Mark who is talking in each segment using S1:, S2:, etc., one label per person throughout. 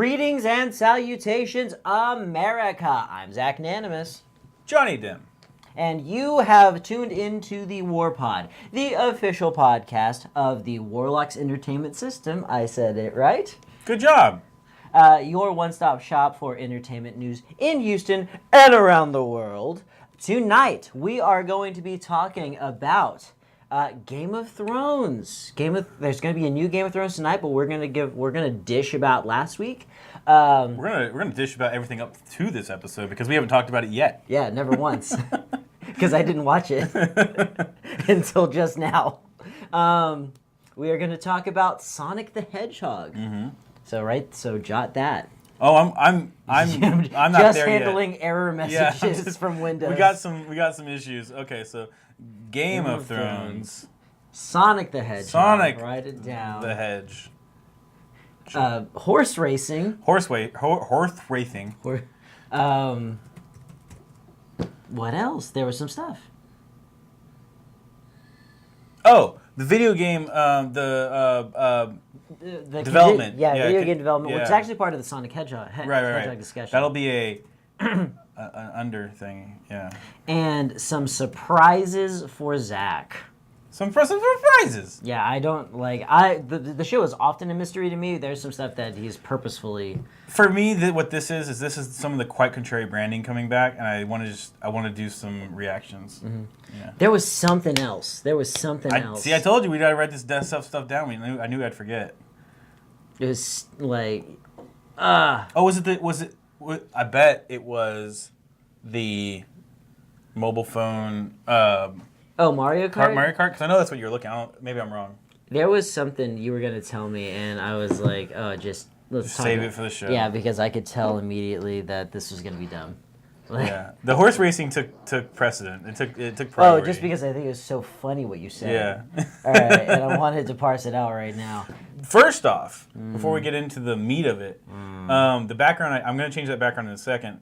S1: Greetings and salutations, America. I'm Zach Nanimus.
S2: Johnny Dim.
S1: And you have tuned into the WarPod, the official podcast of the Warlocks entertainment system. I said it right.
S2: Good job.
S1: Your one-stop shop for entertainment news in Houston and around the world. Tonight, we are going to be talking about Game of Thrones. There's going to be a new Game of Thrones tonight, but we're gonna dish about last week.
S2: We're gonna dish about everything up to this episode because we haven't talked about it yet.
S1: Yeah, never once, because I didn't watch it until just now. We are going to talk about Sonic the Hedgehog. Mm-hmm. So jot that.
S2: Oh, I'm not
S1: just
S2: there
S1: handling
S2: yet.
S1: error messages from Windows.
S2: We got some issues. Okay, so Game of Thrones.
S1: Sonic the Hedgehog.
S2: Sonic.
S1: Write it down.
S2: The Hedge.
S1: Horse racing.
S2: Horse racing.
S1: What else? There was some stuff.
S2: Oh, the video game. The development.
S1: Video game development, which is
S2: yeah.
S1: actually part of the Sonic Hedgehog
S2: Right.
S1: discussion.
S2: That'll be an under thing. Yeah.
S1: And some surprises for Zach.
S2: Some surprises.
S1: Yeah, I don't like. The show is often a mystery to me. There's some stuff that he's purposefully.
S2: For me, what this is some of the quite contrary branding coming back, and I want to do some reactions. Mm-hmm. Yeah.
S1: There was something else.
S2: See, I told you we gotta write this stuff down. I knew I'd forget.
S1: It was like.
S2: Oh, I bet it was the mobile phone.
S1: Mario Kart?
S2: Mario Kart? Because I know that's what you were looking at. Maybe I'm wrong.
S1: There was something you were going to tell me, and I was like, let's
S2: save it for the show.
S1: Yeah, because I could tell immediately that this was going to be dumb.
S2: Yeah. The horse racing took precedent. It took priority.
S1: Oh, just because I think it was so funny what you said.
S2: Yeah.
S1: All right, and I wanted to parse it out right now.
S2: First off, before we get into the meat of it, the background, I'm going to change that background in a second.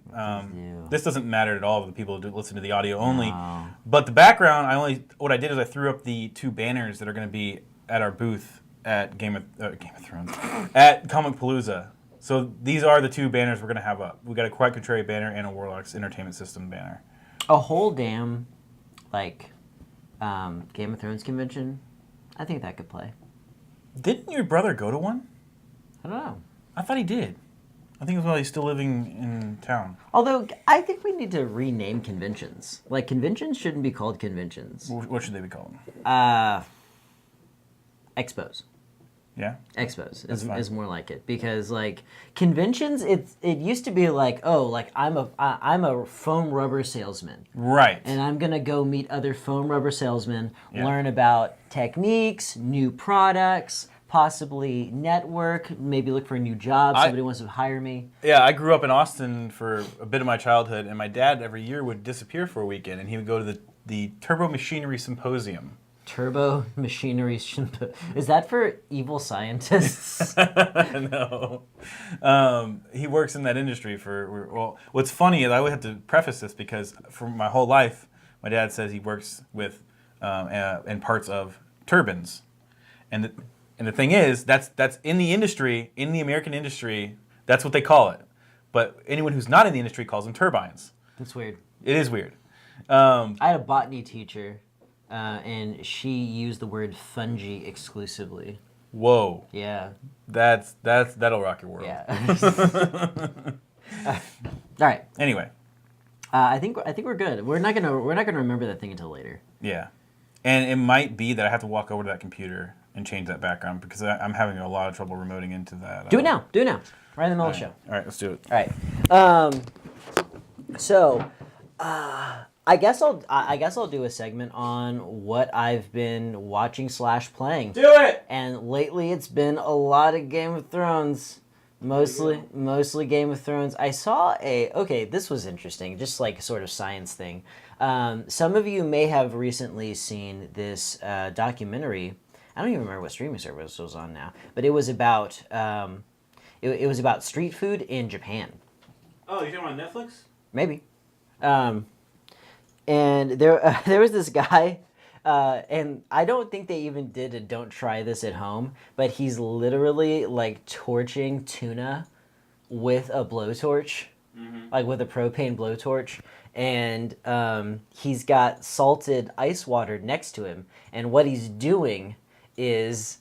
S2: This doesn't matter at all to the people who listen to the audio only.
S1: No.
S2: But the background, what I did is I threw up the two banners that are going to be at our booth at Game of Thrones, at Comicpalooza. So these are the two banners we're going to have up. We got a Quite Contrary banner and a Warlocks Entertainment System banner.
S1: A whole damn, Game of Thrones convention, I think that could play.
S2: Didn't your brother go to one?
S1: I don't know.
S2: I thought he did. I think it was while he's still living in town.
S1: Although, I think we need to rename conventions. Conventions shouldn't be called conventions.
S2: What should they be called?
S1: Expos.
S2: Yeah?
S1: Expos is more like it. Because, conventions, it used to be I'm a foam rubber salesman.
S2: Right.
S1: And I'm going to go meet other foam rubber salesmen, learn about techniques, new products, possibly network, maybe look for a new job. Somebody wants to hire me.
S2: Yeah, I grew up in Austin for a bit of my childhood, and my dad every year would disappear for a weekend, and he would go to the Turbo Machinery Symposium.
S1: Turbo Machinery Is that for evil scientists?
S2: No. He works in that industry what's funny is I would have to preface this because for my whole life, my dad says he works with in parts of turbines. And the thing is, that's in the industry, in the American industry, that's what they call it. But anyone who's not in the industry calls them turbines.
S1: That's weird.
S2: It is weird.
S1: I had a botany teacher. And she used the word fungi exclusively.
S2: Whoa.
S1: Yeah.
S2: That'll rock your world.
S1: Yeah. All right.
S2: Anyway.
S1: I think we're good. We're not gonna remember that thing until later.
S2: Yeah. And it might be that I have to walk over to that computer and change that background because I'm having a lot of trouble remoting into that.
S1: Do it now. Right in the middle of the show.
S2: All right, let's do it.
S1: All right. I guess I'll do a segment on what I've been watching / playing.
S2: Do it!
S1: And lately it's been a lot of Game of Thrones. Mostly Game of Thrones. I saw this was interesting, just sort of science thing. Some of you may have recently seen this documentary. I don't even remember what streaming service it was on now, but it was about it was about street food in Japan.
S2: Oh, you're talking about Netflix?
S1: Maybe. And there was this guy, and I don't think they even did a "don't try this at home," but he's literally torching tuna with a blowtorch, like with a propane blowtorch, and he's got salted ice water next to him, and what he's doing is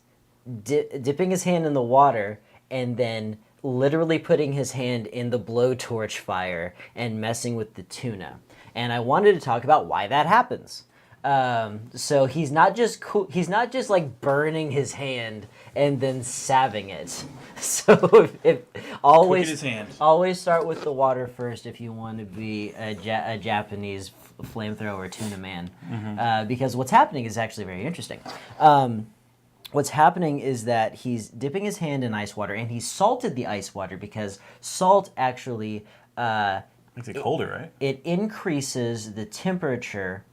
S1: dipping his hand in the water and then literally putting his hand in the blowtorch fire and messing with the tuna. And I wanted to talk about why that happens. So he's not just he's not just like burning his hand and then salving it. So if always
S2: his hand.
S1: Always start with the water first if you want to be a Japanese flamethrower tuna man, because what's happening is actually very interesting. What's happening is that he's dipping his hand in ice water, and he salted the ice water because salt actually
S2: makes it colder, right?
S1: It increases the temperature.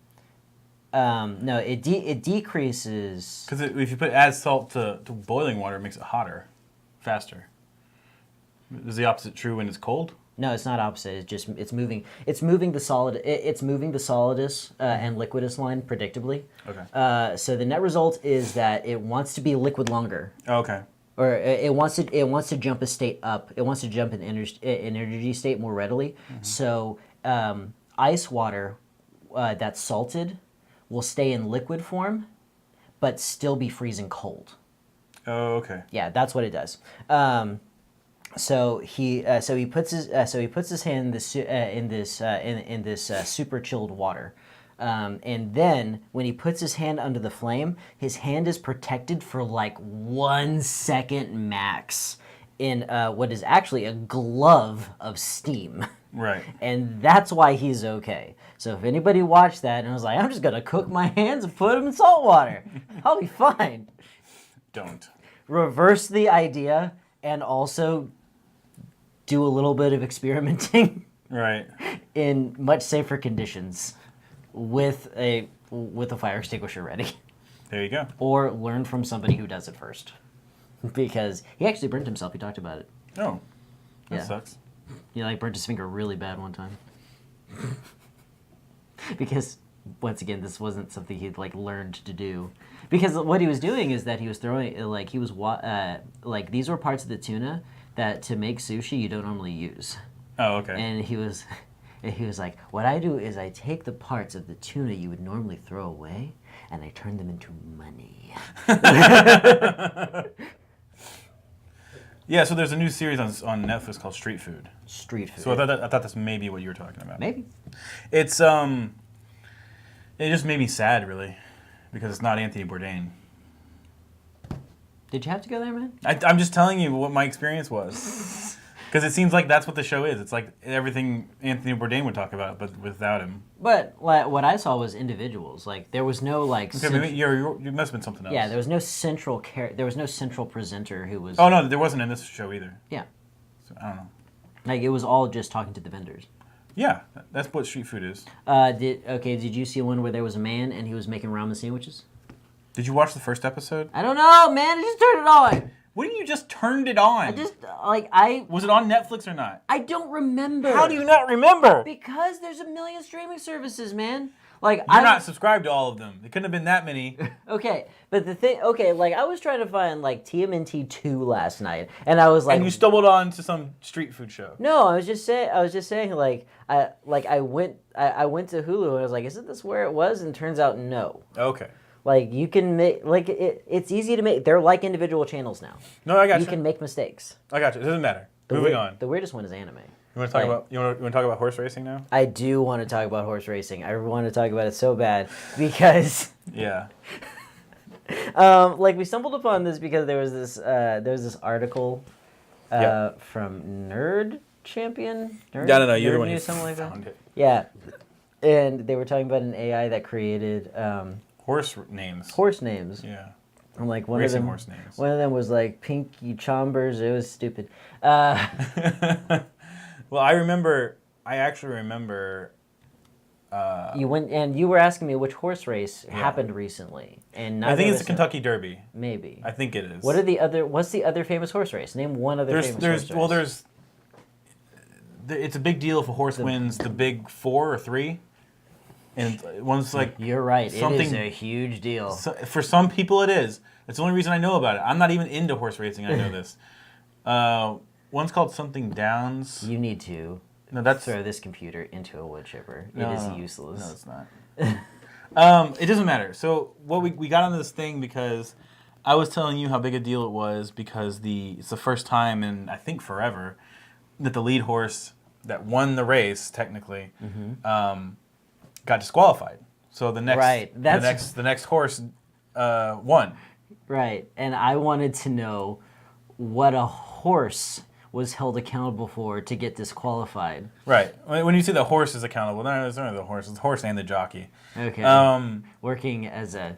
S1: No, it decreases.
S2: Because if you add salt to boiling water, it makes it hotter, faster. Is the opposite true when it's cold?
S1: No, it's not opposite. It's just it's moving the solid. It's moving the solidus and liquidus line predictably.
S2: Okay.
S1: So the net result is that it wants to be liquid longer.
S2: Okay.
S1: Or it wants to jump a state up. It wants to jump an energy state more readily. So ice water that's salted will stay in liquid form, but still be freezing cold.
S2: Oh, okay.
S1: Yeah, that's what it does. So he puts his hand in this super chilled water, and then when he puts his hand under the flame, his hand is protected for like 1 second max in what is actually a glove of steam.
S2: Right.
S1: And that's why he's okay. So if anybody watched that and was like, I'm just gonna cook my hands and put them in salt water, I'll be fine.
S2: Don't.
S1: Reverse the idea and also do a little bit of experimenting
S2: Right.
S1: in much safer conditions with a fire extinguisher ready.
S2: There you go.
S1: Or learn from somebody who does it first. Because he actually burnt himself. He talked about it.
S2: Oh, that
S1: Yeah.
S2: sucks.
S1: He burnt his finger really bad one time. Because once again, this wasn't something he'd learned to do. Because what he was doing is that he was throwing these were parts of the tuna that to make sushi you don't normally use.
S2: Oh, okay.
S1: And he was like, what I do is I take the parts of the tuna you would normally throw away and I turn them into money.
S2: Yeah, so there's a new series on Netflix called Street Food.
S1: Street food.
S2: So I thought that's maybe what you were talking about.
S1: Maybe.
S2: It's it just made me sad really, because it's not Anthony Bourdain.
S1: Did you have to go there, man?
S2: I'm just telling you what my experience was. Because it seems like that's what the show is. It's like everything Anthony Bourdain would talk about, but without him.
S1: But what I saw was individuals. There was no
S2: Okay, maybe you must have been something else.
S1: Yeah, there was no central there was no central presenter who was.
S2: Oh no, there wasn't in this show either.
S1: Yeah.
S2: So, I don't know.
S1: It was all just talking to the vendors.
S2: Yeah, that's what street food is.
S1: Did you see one where there was a man and he was making ramen sandwiches?
S2: Did you watch the first episode?
S1: I don't know, man. I just turned it on.
S2: When you just turned it on?
S1: Was
S2: it on Netflix or not?
S1: I don't remember.
S2: How do you not remember?
S1: Because there's a million streaming services, man.
S2: You're not subscribed to all of them. It couldn't have been that many.
S1: Okay, but the thing, I was trying to find TMNT 2 last night, and I was like,
S2: and you stumbled on to some street food show.
S1: No, I was just saying, I went to Hulu and I was like, isn't this where it was? And turns out no.
S2: Okay.
S1: You can make it's easy to make. They're like individual channels now.
S2: No, I got you.
S1: You can make mistakes.
S2: I got you. It doesn't matter. Moving on.
S1: The weirdest one is anime.
S2: You want to talk about you want to talk about horse racing now?
S1: I do want to talk about horse racing. I want to talk about it so bad because
S2: yeah.
S1: we stumbled upon this because there was this article from Nerd Champion.
S2: Nerd, no, you're the one who
S1: something like
S2: found
S1: that.
S2: it.
S1: Yeah, and they were talking about an AI that created
S2: horse names.
S1: Horse names.
S2: Yeah.
S1: I'm like
S2: one Racing of them. Horse names.
S1: One of them was like Pinky Chombers. It was stupid.
S2: Well, I actually remember.
S1: You went and you were asking me which horse race happened recently, and
S2: I think it's the Kentucky Derby.
S1: Maybe.
S2: I think it is.
S1: What's the other famous horse race? Name one other famous horse race.
S2: Well, it's a big deal if a horse wins the big 4 or 3. And one's like...
S1: You're right. It is a huge deal.
S2: So, for some people it is. It's the only reason I know about it. I'm not even into horse racing. I know this. One's called something Downs.
S1: You need to throw this computer into a wood chipper. It is useless.
S2: No, it's not. It doesn't matter. So what we got on this thing because I was telling you how big a deal it was because it's the first time in I think forever that the lead horse that won the race technically got disqualified. So the next horse won.
S1: Right, and I wanted to know what a horse was held accountable for to get disqualified.
S2: Right. When you say the horse is accountable, no, it's not the horse. It's the horse and the jockey.
S1: Okay. Working as a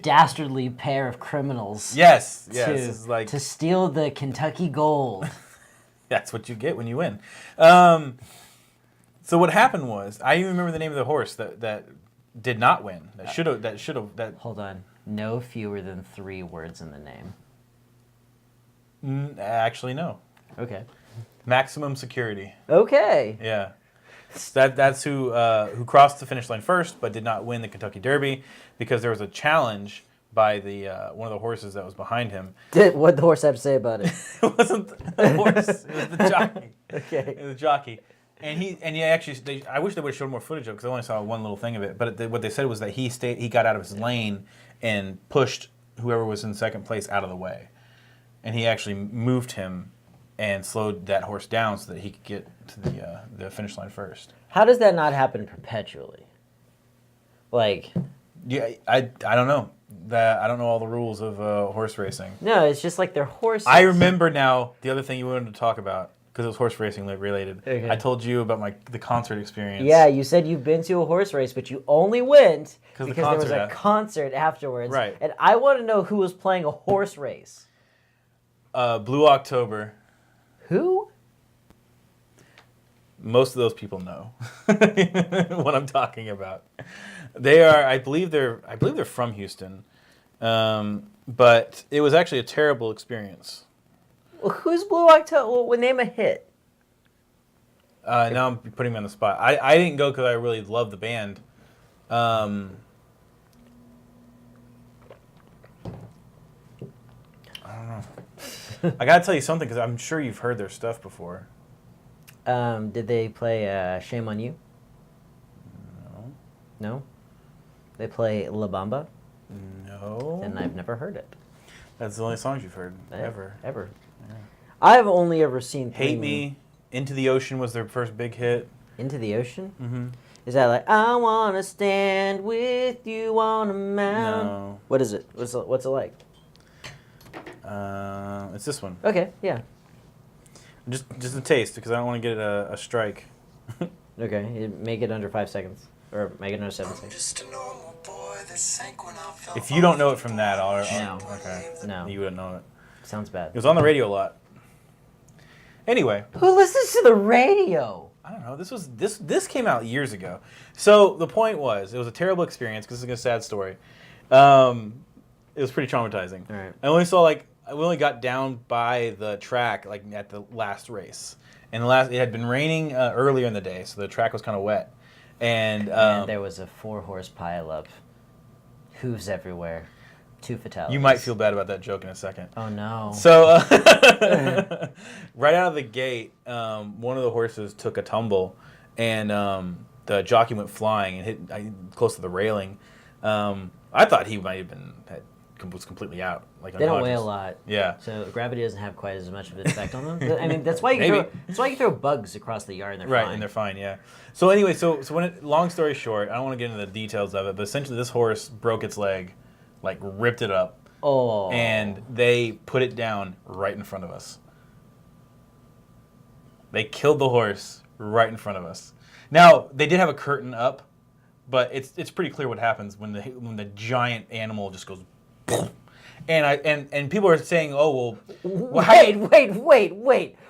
S1: dastardly pair of criminals.
S2: Yes.
S1: To steal the Kentucky gold.
S2: That's what you get when you win. So what happened was, I even remember the name of the horse that did not win. That should have.
S1: Hold on. No fewer than 3 words in the name.
S2: Actually, no.
S1: Okay.
S2: Maximum Security.
S1: Okay.
S2: Yeah. That's who crossed the finish line first, but did not win the Kentucky Derby because there was a challenge by the one of the horses that was behind him.
S1: What the horse have to say about it?
S2: It wasn't the horse. It was the jockey.
S1: Okay.
S2: It was the jockey. And he actually. I wish they would have showed more footage of it because I only saw one little thing of it. But what they said was that he got out of his lane and pushed whoever was in second place out of the way, and he actually moved him and slowed that horse down so that he could get to the finish line first.
S1: How does that not happen perpetually? Like,
S2: yeah, I don't know. I don't know all the rules of horse racing.
S1: No, it's just like they're horses.
S2: I remember now the other thing you wanted to talk about because it was horse racing related.
S1: Okay.
S2: I told you about the concert experience.
S1: Yeah, you said you've been to a horse race, but you only went because there was a
S2: happened.
S1: concert afterwards.
S2: Right.
S1: And I want to know who was playing a horse race.
S2: Blue October.
S1: Who?
S2: Most of those people know what I'm talking about. They are, I believe they're from Houston, but it was actually a terrible experience.
S1: Well, who's Blue October? Well, name a hit.
S2: Now I'm putting me on the spot. I didn't go because I really love the band. I don't know. I gotta tell you something because I'm sure you've heard their stuff before.
S1: Did they play Shame on You?
S2: No.
S1: No? They play La Bamba?
S2: No.
S1: Then I've never heard it.
S2: That's the only songs you've heard ever.
S1: Ever.
S2: Yeah.
S1: I've only ever seen
S2: Hate Me, Into the Ocean was their first big hit.
S1: Into the Ocean?
S2: Mm-hmm.
S1: Is that like, I want to stand with you on a mountain?
S2: No.
S1: What is it? What's it like?
S2: It's this one.
S1: Okay, yeah.
S2: Just a taste because I don't want to get a strike.
S1: Okay, make it under 5 seconds. Or make it under 7 seconds.
S2: If you don't know it from that,
S1: No.
S2: Okay.
S1: No.
S2: You wouldn't know it.
S1: Sounds bad.
S2: It was on the radio a lot. Anyway.
S1: Who listens to the radio?
S2: I don't know. This came out years ago. So the point was, it was a terrible experience because it's a sad story. It was pretty traumatizing.
S1: All right.
S2: We only got down by the track like at the last race, and it had been raining earlier in the day, so the track was kind of wet, and
S1: there was a 4-horse pileup, hooves everywhere, 2 fatalities.
S2: You might feel bad about that joke in a second.
S1: Oh no!
S2: So right out of the gate, one of the horses took a tumble, and the jockey went flying and hit close to the railing. I thought he might have was completely out. Like
S1: they don't weigh a lot.
S2: Yeah.
S1: So gravity doesn't have quite as much of an effect on them. I mean, that's why you throw bugs across the yard and they're fine.
S2: Right, and they're fine. Yeah. So anyway, long story short, I don't want to get into the details of it, but essentially this horse broke its leg, like ripped it up.
S1: Oh.
S2: And they put it down right in front of us. They killed the horse right in front of us. Now they did have a curtain up, but it's pretty clear what happens when the giant animal just goes. And people are saying, oh well. Wait.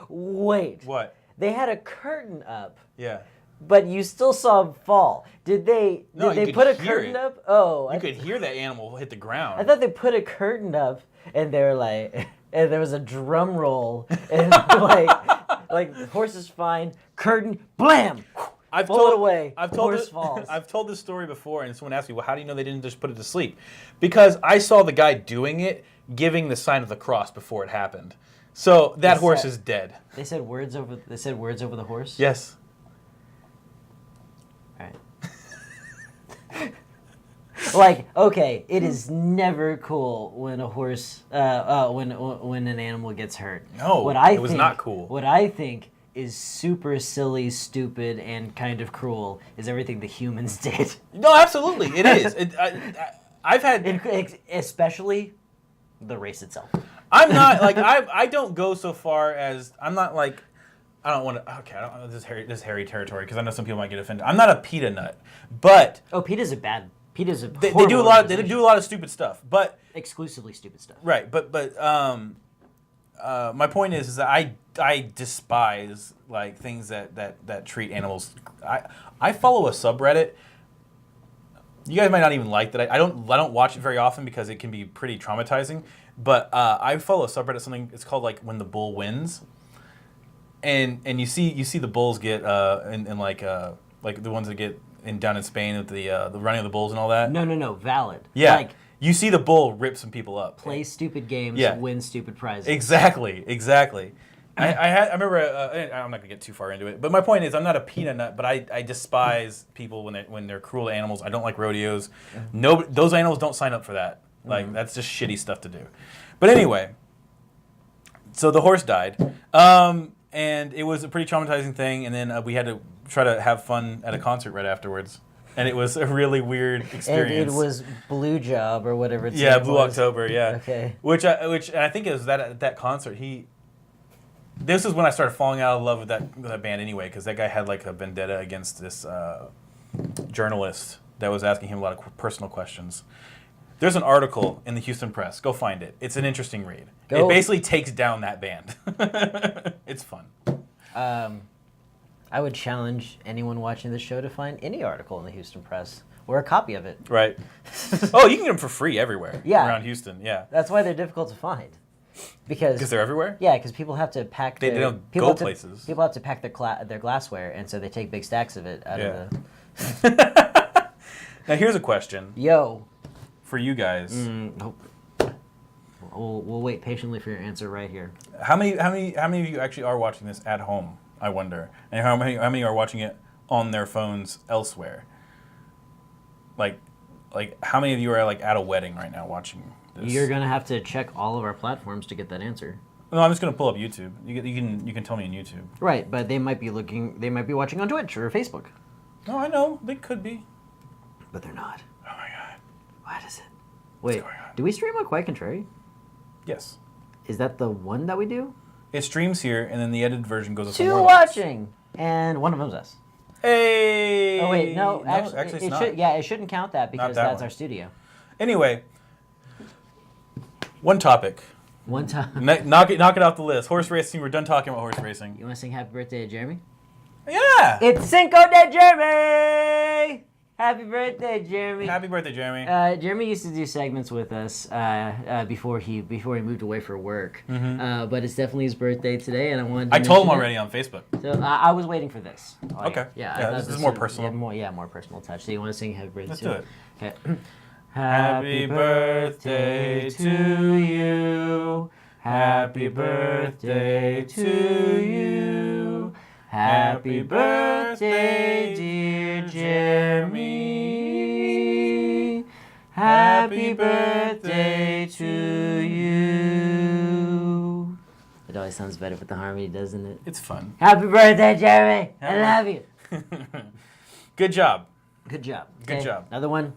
S2: What?
S1: They had a curtain up.
S2: Yeah.
S1: But you still saw him fall. Did they put a curtain up? Oh.
S2: You could hear that animal hit the ground.
S1: I thought they put a curtain up and they were like, and there was a drum roll and like the horse is fine, curtain, blam. I've
S2: told this story before, and someone asked me, well, how do you know they didn't just put it to sleep? Because I saw the guy doing it, giving the sign of the cross before it happened. So that
S1: They
S2: horse
S1: said-
S2: is dead.
S1: They said words over the horse.
S2: Yes.
S1: All right. Like, okay, it is never cool when a horse, when an animal gets hurt.
S2: No, it was not cool.
S1: What I think is super silly, stupid, and kind of cruel is everything the humans did.
S2: No, absolutely, it is. I've had.
S1: Especially the race itself.
S2: I'm not like I don't go so far as I'm not like I don't want to. Okay, I don't, this is hairy territory because I know some people might get offended. I'm not a PETA nut, but
S1: PETA's a
S2: they do a lot. They do a lot of stupid stuff, but
S1: exclusively stupid stuff.
S2: right. But my point is that I despise like things that treat animals. I follow a subreddit. You guys might not even like that. I don't watch it very often because it can be pretty traumatizing. But I follow a subreddit. Something it's called like when the bull wins, and you see the bulls get and like the ones that get down in Spain with the running of the bulls and all that.
S1: No, valid.
S2: Yeah,
S1: Like,
S2: you see the bull rip some people up.
S1: play stupid games,
S2: Yeah.
S1: win stupid prizes.
S2: Exactly. I remember. I'm not gonna get too far into it, but my point is, I'm not a PETA nut, but I despise people when they're cruel to animals. I don't like rodeos. No, those animals don't sign up for that. Like that's just shitty stuff to do. But anyway, so the horse died, and it was a pretty traumatizing thing. And then we had to try to have fun at a concert right afterwards, and it was a really weird experience.
S1: It was Blue Job or whatever. Its
S2: Yeah,
S1: name
S2: Blue
S1: was.
S2: October. Yeah.
S1: Okay.
S2: Which I think it was that at that concert This is when I started falling out of love with that band anyway, because that guy had like a vendetta against this journalist that was asking him a lot of personal questions. There's an article in the Houston Press. Go find it. It's an interesting read. It basically takes down that band. It's fun.
S1: I would challenge anyone watching the show to find any article in the Houston Press or a copy of it.
S2: Right. Oh, you can get them for free everywhere around Houston. Yeah.
S1: That's why they're difficult to find. Because
S2: they're everywhere?
S1: Yeah, because people have to pack
S2: They don't go places.
S1: People have to pack their glassware, and so they take big stacks of it out of the...
S2: Now, here's a question.
S1: Yo.
S2: For you guys.
S1: We'll wait patiently for your answer right here.
S2: How many of you actually are watching this at home, I wonder? And how many are watching it on their phones elsewhere? Like how many of you are like at a wedding right now watching this?
S1: You're gonna have to check all of our platforms to get that answer.
S2: No, I'm just gonna pull up YouTube. You can tell me on YouTube.
S1: Right, but they might be watching on Twitch or Facebook.
S2: No, I know they could be,
S1: but they're not.
S2: Oh my god!
S1: What is it? Wait, do we stream on Quite Contrary?
S2: Yes.
S1: Is that the one that we do?
S2: It streams here, and then the edited version goes up.
S1: 2 watching, and one of them's us.
S2: Hey!
S1: Oh wait, no,
S2: actually
S1: it
S2: not.
S1: should. Yeah, it shouldn't count that because that's our studio.
S2: Anyway, one topic.
S1: One time.
S2: Knock it off the list. Horse racing. We're done talking about horse racing.
S1: You want to sing Happy Birthday to Jeremy?
S2: Yeah.
S1: It's Cinco de Jeremy. Happy birthday, Jeremy.
S2: Happy birthday, Jeremy.
S1: Jeremy used to do segments with us before he moved away for work.
S2: Mm-hmm.
S1: But it's definitely his birthday today, and I wanted.
S2: I told him already on Facebook.
S1: So I was waiting for this.
S2: Okay. Yeah. This is more personal.
S1: More personal touch. So you want to sing Happy Birthday?
S2: Let's do it.
S1: Okay. Happy birthday to you. Happy birthday to you. Happy birthday, dear Jeremy. Happy birthday to you. It always sounds better with the harmony, doesn't it?
S2: It's fun.
S1: Happy birthday, Jeremy. I love you.
S2: Good job.
S1: Good job.
S2: Good job.
S1: Another one.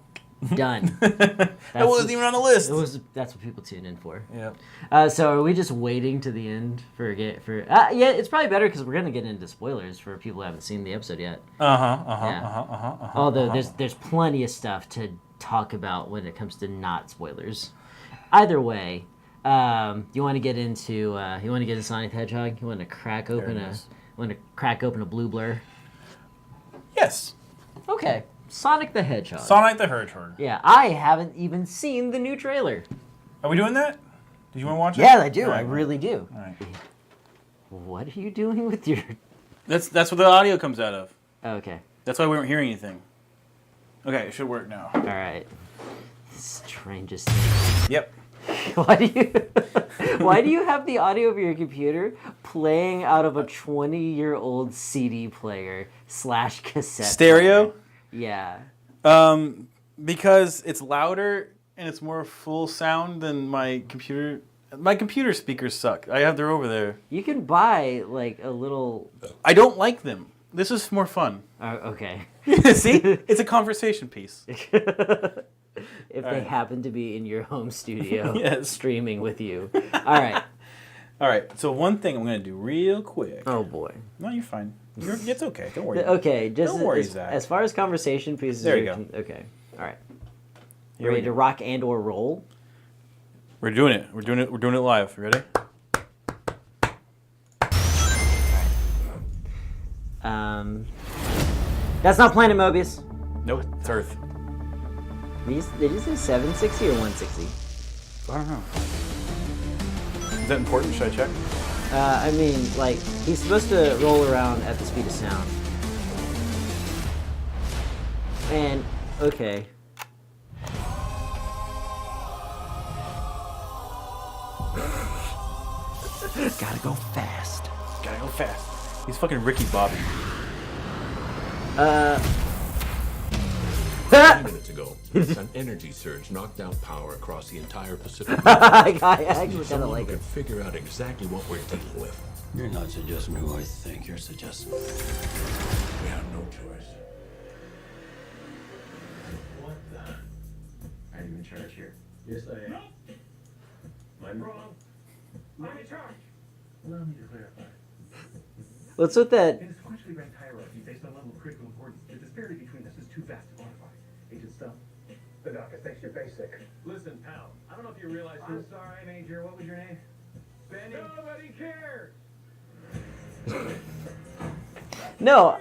S1: Done.
S2: That wasn't even on the list.
S1: That's what people tune in for.
S2: Yeah.
S1: So are we just waiting to the end for? Yeah, it's probably better because we're gonna get into spoilers for people who haven't seen the episode yet. Although there's plenty of stuff to talk about when it comes to not spoilers. Either way, you want to get into Sonic the Hedgehog? You want to crack open a blue blur?
S2: Yes.
S1: Okay. Sonic the Hedgehog.
S2: Sonic the Hedgehog.
S1: Yeah, I haven't even seen the new trailer.
S2: Are we doing that? Did you want to watch it?
S1: Yeah, I do.
S2: Right.
S1: I really do.
S2: All right.
S1: What are you doing with your...
S2: That's what the audio comes out of.
S1: Okay.
S2: That's why we weren't hearing anything. Okay, it should work now.
S1: All right. Strangest thing.
S2: Yep.
S1: Why do you why do you have the audio of your computer playing out of a 20-year-old CD player / cassette
S2: Stereo?
S1: player? Yeah.
S2: Because it's louder and it's more full sound than my computer. My computer speakers suck. They're over there.
S1: You can buy like a little.
S2: I don't like them. This is more fun.
S1: Okay.
S2: See? It's a conversation piece.
S1: If they happen to be in your home studio
S2: Yes.
S1: streaming with you. All right.
S2: All right. So one thing I'm going to do real quick.
S1: Oh boy.
S2: No, you're fine. It's okay. Don't worry.
S1: Okay, just
S2: Don't worry, Zach.
S1: as far as conversation pieces.
S2: There you go.
S1: Okay. All right.
S2: Here
S1: Ready
S2: we
S1: to
S2: go.
S1: rock and or roll?
S2: We're doing it. We're doing it live. Ready?
S1: That's not Planet Mobius.
S2: Nope. It's Earth.
S1: Did you say 760 or 160?
S2: I don't know. Is that important? Should I check?
S1: I mean, like, he's supposed to roll around at the speed of sound. And, okay. Gotta go fast.
S2: Gotta go fast. He's fucking Ricky Bobby.
S3: 20 minutes ago, an energy surge knocked out power across the entire Pacific.
S1: I actually kind of
S3: Someone
S1: like
S3: who
S1: it.
S3: can figure out exactly what we're dealing with.
S4: You're not suggesting who I think you're suggesting.
S3: We have no choice.
S5: What the? Are you in charge here?
S4: Yes, I am.
S5: I'm wrong. I'm in charge.
S4: Allow me to clarify.
S1: What's with that?
S5: In a sequentially ranked hierarchy based on level of critical importance, the disparity between us is too vast to quantify. Agent Stone?
S6: The doctor thinks you're basic.
S5: Listen, pal. I don't know if you realize who... I'm sorry, Major. What was your name? Benny. Nobody cares!
S1: No.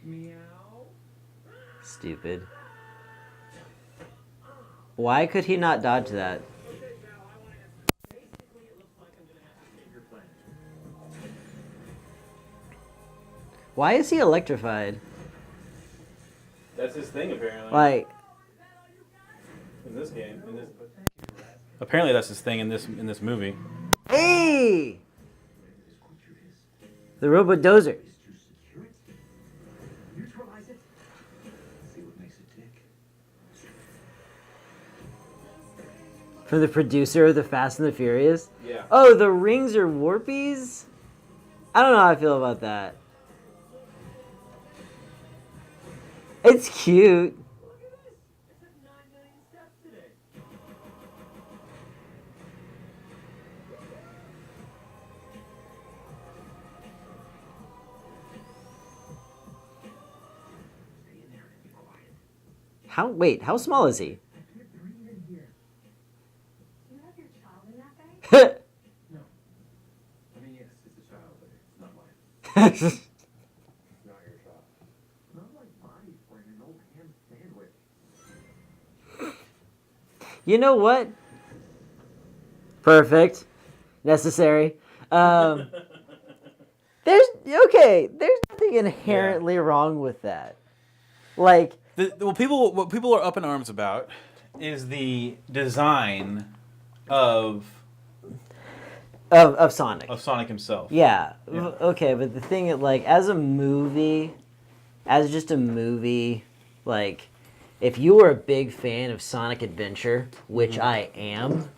S5: Meow?
S1: Stupid. Why could he not dodge that?
S5: Okay, pal, I want to answer. Basically, it looks like I'm going to have to save your planet.
S1: Why is he electrified?
S2: That's his thing, apparently.
S1: Like,
S2: in this game. Apparently, that's his thing in this movie.
S1: hey! The robot dozer.
S5: To secure it, neutralize it, see what makes it tick.
S1: From the producer of the Fast and the Furious.
S2: Yeah.
S1: Oh, the rings are warpies? I don't know how I feel about that. It's cute. How small is he?
S7: You have your child in that bag?
S5: No. I mean, yes, it's a child, but it's not mine.
S6: Not your child.
S5: Not like body for an old ham sandwich.
S1: You know what? Perfect. Necessary. There's nothing inherently wrong with that. Like,
S2: What people are up in arms about is the design of
S1: Sonic.
S2: Sonic himself.
S1: Yeah.
S2: Yeah.
S1: Okay, but the thing, like, as just a movie, like, if you were a big fan of Sonic Adventure, which I am,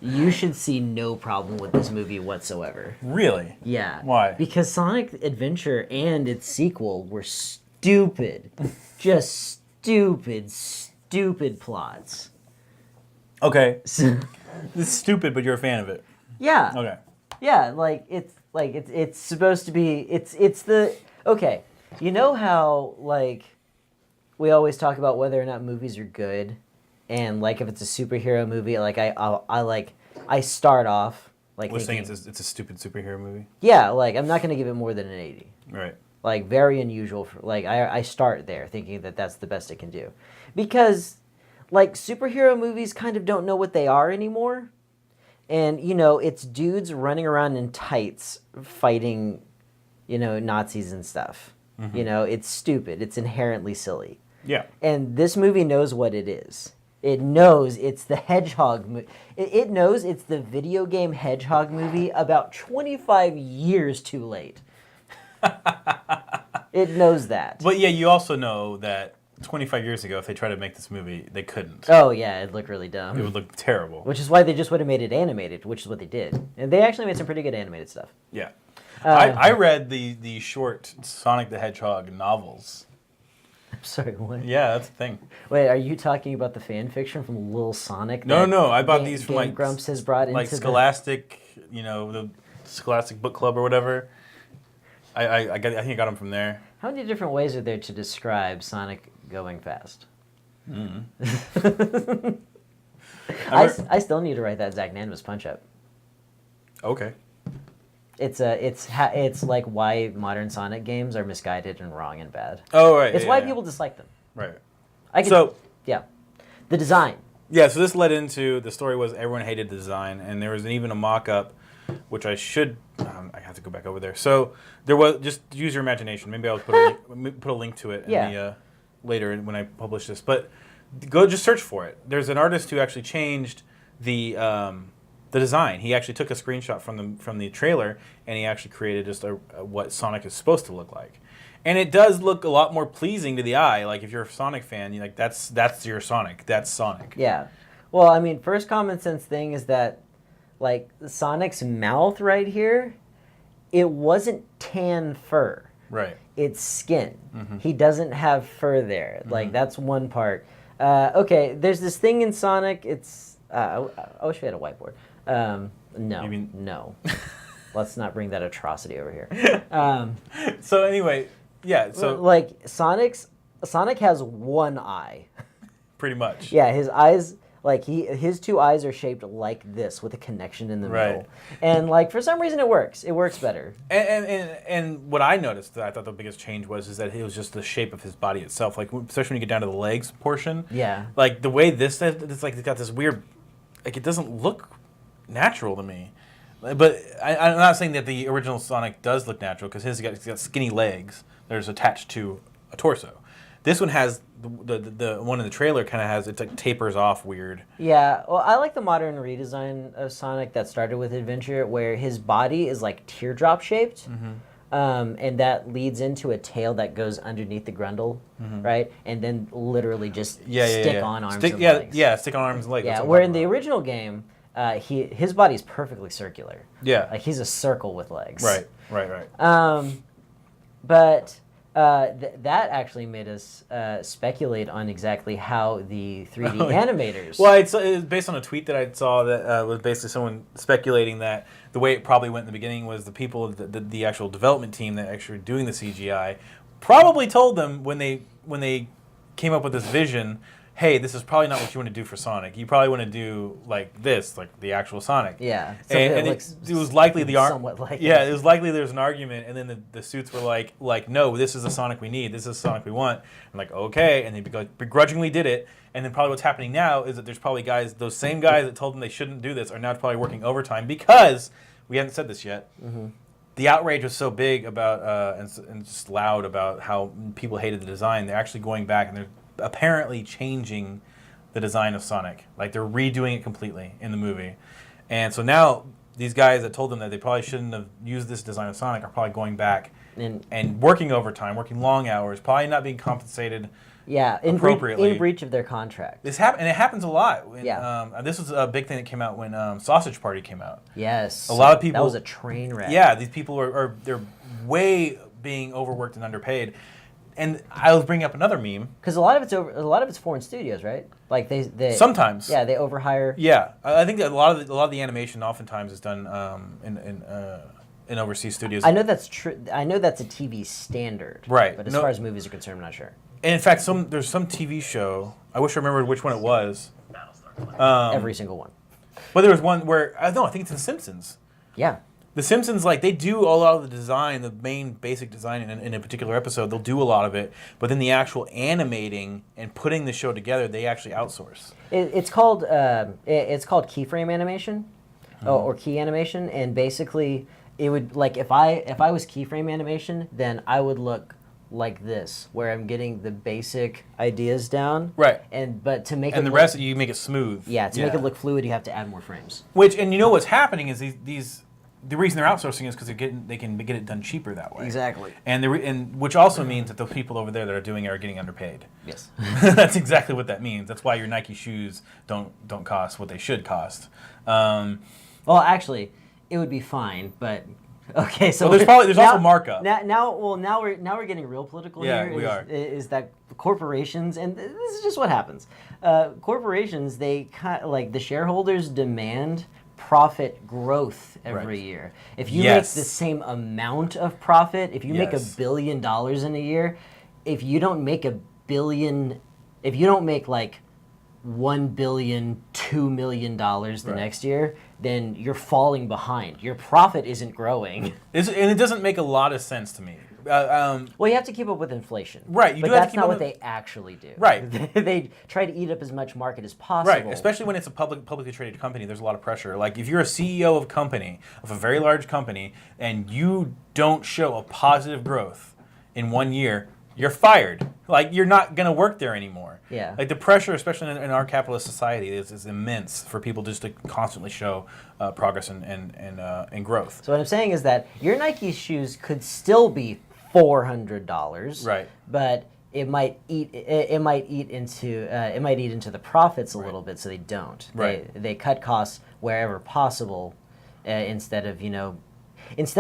S1: you should see no problem with this movie whatsoever.
S2: Really?
S1: Yeah.
S2: Why?
S1: Because Sonic Adventure and its sequel were stupid. Just stupid plots.
S2: Okay. It's stupid, but you're a fan of it.
S1: Yeah.
S2: Okay.
S1: Yeah, it's supposed to be it's the okay. You know how like we always talk about whether or not movies are good, and like if it's a superhero movie, like I start off like
S2: We're saying
S1: thinking,
S2: it's a stupid superhero movie.
S1: yeah, like I'm not gonna give it more than an 80.
S2: Right.
S1: Like very unusual for like I start there thinking that that's the best it can do, because like superhero movies kind of don't know what they are anymore. And, you know, it's dudes running around in tights fighting, you know, Nazis and stuff. You know, it's stupid. It's inherently silly.
S2: Yeah.
S1: And this movie knows what it is. It knows it's the Hedgehog. It knows it's the video game Hedgehog movie about 25 years too late. It knows that.
S2: But yeah, you also know that 25 years ago, if they tried to make this movie, they couldn't.
S1: Oh yeah, it'd look really dumb.
S2: It would look terrible.
S1: Which is why they just would have made it animated, which is what they did. And they actually made some pretty good animated stuff.
S2: Yeah. I read the short Sonic the Hedgehog novels.
S1: Sorry, what?
S2: Yeah, that's the thing.
S1: Wait, are you talking about the fan fiction from Lil Sonic?
S2: No. I bought
S1: Game-
S2: these from
S1: Game
S2: like
S1: Grumps has brought
S2: like
S1: into
S2: Scholastic, the Scholastic Book Club or whatever. I think I got them from there.
S1: How many different ways are there to describe Sonic going fast? I still need to write that Zagnanimous punch up.
S2: Okay.
S1: It's like why modern Sonic games are misguided and wrong and bad.
S2: Oh right.
S1: It's
S2: yeah,
S1: why
S2: yeah.
S1: people dislike them.
S2: Right.
S1: So the design.
S2: Yeah, so this led into the story was everyone hated the design, and there was even a mock-up, which I should I have to go back over there. So there was, just use your imagination. Maybe I'll put a link to it in the, later when I publish this. But go just search for it. There's an artist who actually changed the design. He actually took a screenshot from the trailer, and he actually created just what Sonic is supposed to look like. And it does look a lot more pleasing to the eye. Like if you're a Sonic fan, you're like that's your Sonic. That's Sonic.
S1: Yeah. Well, I mean, first common sense thing is that, like, Sonic's mouth right here, it wasn't tan fur.
S2: Right.
S1: It's skin.
S2: Mm-hmm.
S1: He doesn't have fur there. Like, that's one part. Okay, there's this thing in Sonic. It's I wish we had a whiteboard. No.
S2: You mean-
S1: No. Let's not bring that atrocity over here.
S2: So anyway, yeah. So
S1: Like, Sonic has one eye.
S2: pretty much.
S1: Yeah, his eyes, like his two eyes are shaped like this with a connection in the
S2: Right.
S1: middle. And like for some reason it works. It works better.
S2: And what I noticed that I thought the biggest change is that it was just the shape of his body itself. Like especially when you get down to the legs portion.
S1: Yeah.
S2: Like the way it's like it's got this weird, like it doesn't look natural to me. But I'm not saying that the original Sonic does look natural because he's got skinny legs that are attached to a torso. This one has the one in the trailer kind of has it's like tapers off weird.
S1: Yeah, well, I like the modern redesign of Sonic that started with Adventure, where his body is like teardrop shaped, and that leads into a tail that goes underneath the grundle, right? And then literally just stick on arms and legs.
S2: Yeah, stick on arms and legs.
S1: Yeah,
S2: That's what
S1: where
S2: I'm
S1: in the
S2: talking
S1: original game, his body's perfectly circular.
S2: Yeah.
S1: Like he's a circle with legs.
S2: about. Right.
S1: But that actually made us speculate on exactly how the 3D animators.
S2: Well, it was based on a tweet that I saw that was basically someone speculating that the way it probably went in the beginning was the people, the actual development team that actually were doing the CGI, probably told them when they came up with this vision, hey, this is probably not what you want to do for Sonic. You probably want to do like this, like the actual Sonic.
S1: Yeah,
S2: And it was likely
S1: somewhat like
S2: yeah,
S1: it.
S2: it was likely there was an argument, and then the suits were like no, this is the Sonic we need. This is the Sonic we want. I'm like, okay, and they begrudgingly did it. And then probably what's happening now is that there's probably those same guys that told them they shouldn't do this are now probably working overtime because we haven't said this yet. Mm-hmm. The outrage was so big about and just loud about how people hated the design. They're actually going back and they're apparently changing the design of Sonic. Like they're redoing it completely in the movie. And so now these guys that told them that they probably shouldn't have used this design of Sonic are probably going back and working overtime, working long hours, probably not being compensated appropriately.
S1: in breach of their contract.
S2: And it happens a lot.
S1: Yeah.
S2: This was a big thing that came out when Sausage Party came out.
S1: Yes.
S2: A lot of people.
S1: That was a train wreck.
S2: Yeah, these people they're way being overworked and underpaid. And I was bringing up another meme
S1: because a lot of it's foreign studios, right? Like they
S2: sometimes.
S1: Yeah, they overhire.
S2: Yeah, I think that a lot of the animation oftentimes is done in overseas studios.
S1: I know that's true. I know that's a TV standard.
S2: Right.
S1: But as far as movies are concerned, I'm not sure.
S2: And in fact, there's some TV show. I wish I remembered which one it was.
S1: Every single one.
S2: But there was one where I think it's The Simpsons.
S1: Yeah.
S2: The Simpsons, like, they do a lot of the design, the main basic design in a particular episode. They'll do a lot of it, but then the actual animating and putting the show together, they actually outsource.
S1: It's called keyframe animation, or key animation, and basically it would, like, if I was keyframe animation, then I would look like this, where I'm getting the basic ideas down.
S2: Right.
S1: But to make
S2: And
S1: it
S2: the
S1: look,
S2: rest, you make it smooth.
S1: yeah, to make it look fluid, you have to add more frames.
S2: Which, and you know what's happening is these the reason they're outsourcing is because they can get it done cheaper that way.
S1: Exactly.
S2: And which also means that those people over there that are doing it are getting underpaid.
S1: Yes.
S2: That's exactly what that means. That's why your Nike shoes don't cost what they should cost.
S1: Well, actually, it would be fine, but okay. So
S2: Well, there's also markup.
S1: Now we're getting real political
S2: Yeah,
S1: here.
S2: we are.
S1: Is that corporations, and this is just what happens. Corporations, they like the shareholders demand profit growth every
S2: Right.
S1: year. If you
S2: Yes.
S1: make the same amount of profit, if you make $1
S2: Yes.
S1: billion in a year, if you don't make if you don't make like $1 billion, $2 million the
S2: Right.
S1: next year, then you're falling behind. Your profit isn't growing.
S2: And it doesn't make a lot of sense to me.
S1: Well, you have to keep up with inflation.
S2: Right, you
S1: but
S2: do have to
S1: that's
S2: keep
S1: not
S2: up
S1: what
S2: with-
S1: they actually do.
S2: Right.
S1: They try to eat up as much market as possible.
S2: Right, especially when it's a publicly traded company, there's a lot of pressure. Like if you're a CEO of a company, of a very large company, and you don't show a positive growth in 1 year, you're fired. Like you're not going to work there anymore.
S1: Yeah.
S2: Like the pressure, especially in our capitalist society, is immense for people just to constantly show progress and growth.
S1: So what I'm saying is that your Nike shoes could still be $400.
S2: Right.
S1: But it might eat into the profits a little bit, so they don't.
S2: Right.
S1: They cut costs wherever possible, instead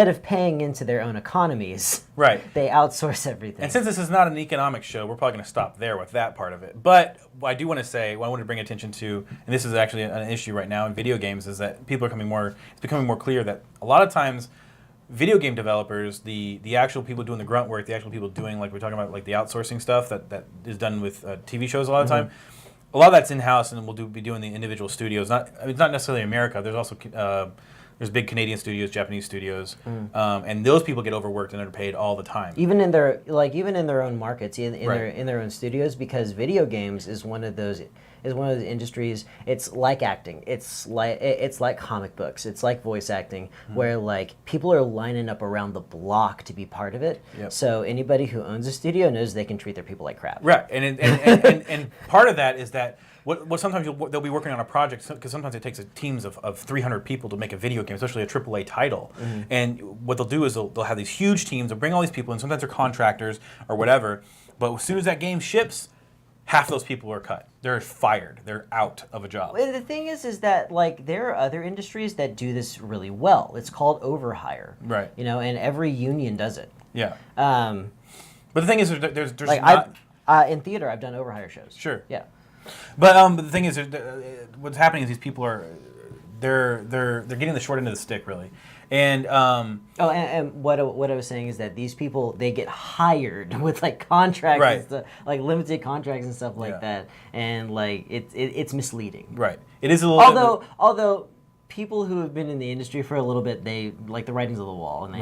S1: of paying into their own economies.
S2: Right.
S1: They outsource everything.
S2: And since this is not an economic show, we're probably going to stop there with that part of it. But what I do want to say, what I want to bring attention to, and this is actually an issue right now in video games, is that it's becoming more clear that a lot of times video game developers, the actual people doing the grunt work, the actual people doing, like we're talking about, like the outsourcing stuff that is done with TV shows a lot of the time, a lot of that's in-house, and we'll be doing the individual studios. It's not necessarily America. There's also there's big Canadian studios, Japanese studios, and those people get overworked and underpaid all the time.
S1: Even in their own markets, in
S2: Right.
S1: their own studios, because video games is one of those industries. It's like acting. It's like comic books. It's like voice acting, where like people are lining up around the block to be part of it.
S2: Yep.
S1: So anybody who owns a studio knows they can treat their people like crap.
S2: Right, and part of that is that what sometimes they'll be working on a project, because sometimes it takes teams of 300 people to make a video game, especially a AAA title. And what they'll do is they'll have these huge teams, they'll bring all these people in, sometimes they're contractors or whatever, but as soon as that game ships, half those people are cut. They're fired. They're out of a job.
S1: Well, the thing is that like there are other industries that do this really well. It's called overhire.
S2: Right.
S1: You know, and every union does it.
S2: Yeah.
S1: But
S2: But the thing is, there's
S1: like
S2: not...
S1: in theater, I've done overhire shows.
S2: Sure.
S1: Yeah.
S2: But the thing is, what's happening is these people are... They're getting the short end of the stick, really. And
S1: And what I was saying is that these people, they get hired with like contracts,
S2: Right.
S1: and stuff, like limited contracts and stuff like
S2: Yeah.
S1: that, and like it's misleading.
S2: right, it is a little.
S1: Although people who have been in the industry for a little bit, they like the writings on the wall, and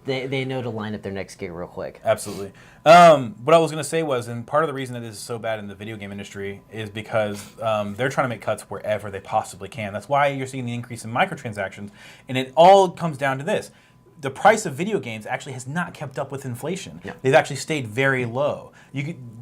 S1: they know to line up their next gig real quick.
S2: Absolutely. What I was going to say was, and part of the reason that this is so bad in the video game industry is because they're trying to make cuts wherever they possibly can. That's why you're seeing the increase in microtransactions, and it all comes down to this. The price of video games actually has not kept up with inflation.
S1: Yeah.
S2: They've actually stayed very low.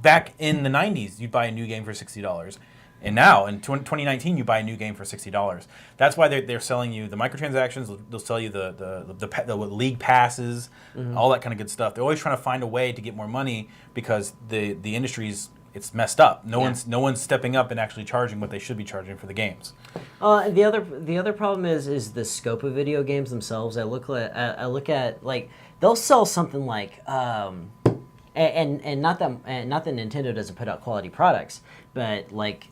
S2: Back in the 90s, you'd buy a new game for $60. And now, in 2019, you buy a new game for $60. That's why they're selling you the microtransactions. They'll sell you the league passes, all that kind of good stuff. They're always trying to find a way to get more money because the industry's it's messed up. No one's stepping up and actually charging what they should be charging for the games.
S1: The other problem is the scope of video games themselves. I look at like they'll sell something like and not that Nintendo doesn't put out quality products, but like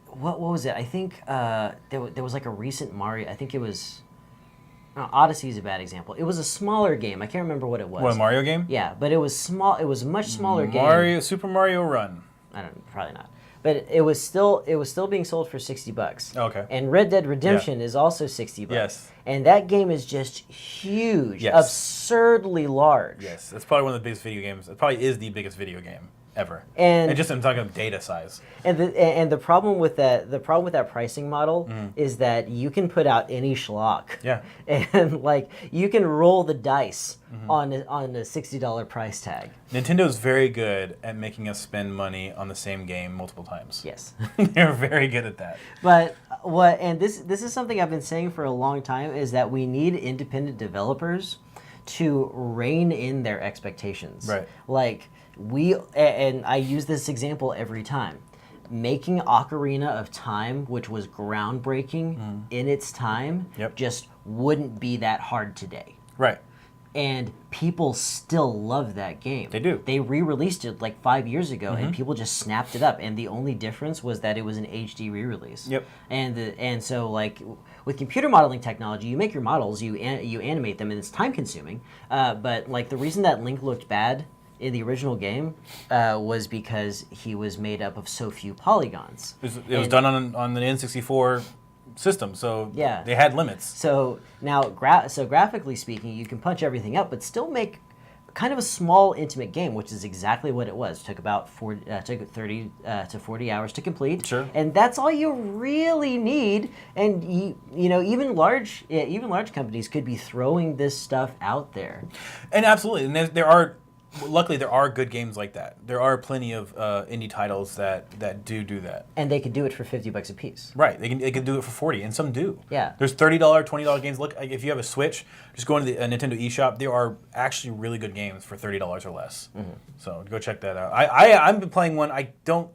S1: what was it? I think there was like a recent Mario. I think it was Odyssey is a bad example. It was a smaller game. I can't remember what it was.
S2: What, a Mario game?
S1: Yeah, but it was small. It was a much smaller game.
S2: Super Mario Run.
S1: I don't know, probably not. But it was still being sold for $60.
S2: Okay.
S1: And Red Dead Redemption is also $60.
S2: Yes.
S1: And that game is just huge,
S2: Yes.
S1: absurdly large.
S2: Yes, that's probably one of the biggest video games. It probably is the biggest video game ever.
S1: And
S2: just I'm talking data size.
S1: And the problem with that pricing model is that you can put out any schlock.
S2: Yeah.
S1: And like you can roll the dice on a $60 price tag.
S2: Nintendo's very good at making us spend money on the same game multiple times.
S1: Yes.
S2: They're very good at that.
S1: But this is something I've been saying for a long time is that we need independent developers to rein in their expectations.
S2: Right.
S1: Like and I use this example every time. Making Ocarina of Time, which was groundbreaking in its time, just wouldn't be that hard today.
S2: Right.
S1: And people still love that game.
S2: They do.
S1: They re-released it like 5 years ago, and people just snapped it up. And the only difference was that it was an HD re-release.
S2: Yep.
S1: And so like with computer modeling technology, you make your models, you animate them, and it's time consuming. But like the reason that Link looked bad in the original game was because he was made up of so few polygons.
S2: It was done on the N64 system, so
S1: Yeah.
S2: they had limits.
S1: So now, graphically speaking, you can punch everything up, but still make kind of a small, intimate game, which is exactly what it was. It took about 30 to 40 hours to complete.
S2: Sure.
S1: And that's all you really need. And you know, even large companies could be throwing this stuff out there.
S2: And absolutely, and there are. Luckily, there are good games like that. There are plenty of indie titles that do that.
S1: And they could do it for $50 a piece.
S2: Right, they can do it for 40, and some do.
S1: Yeah.
S2: There's $30, $20 games. Look, like, if you have a Switch, just go into the Nintendo eShop. There are actually really good games for $30 or less. So go check that out. I've been playing one. The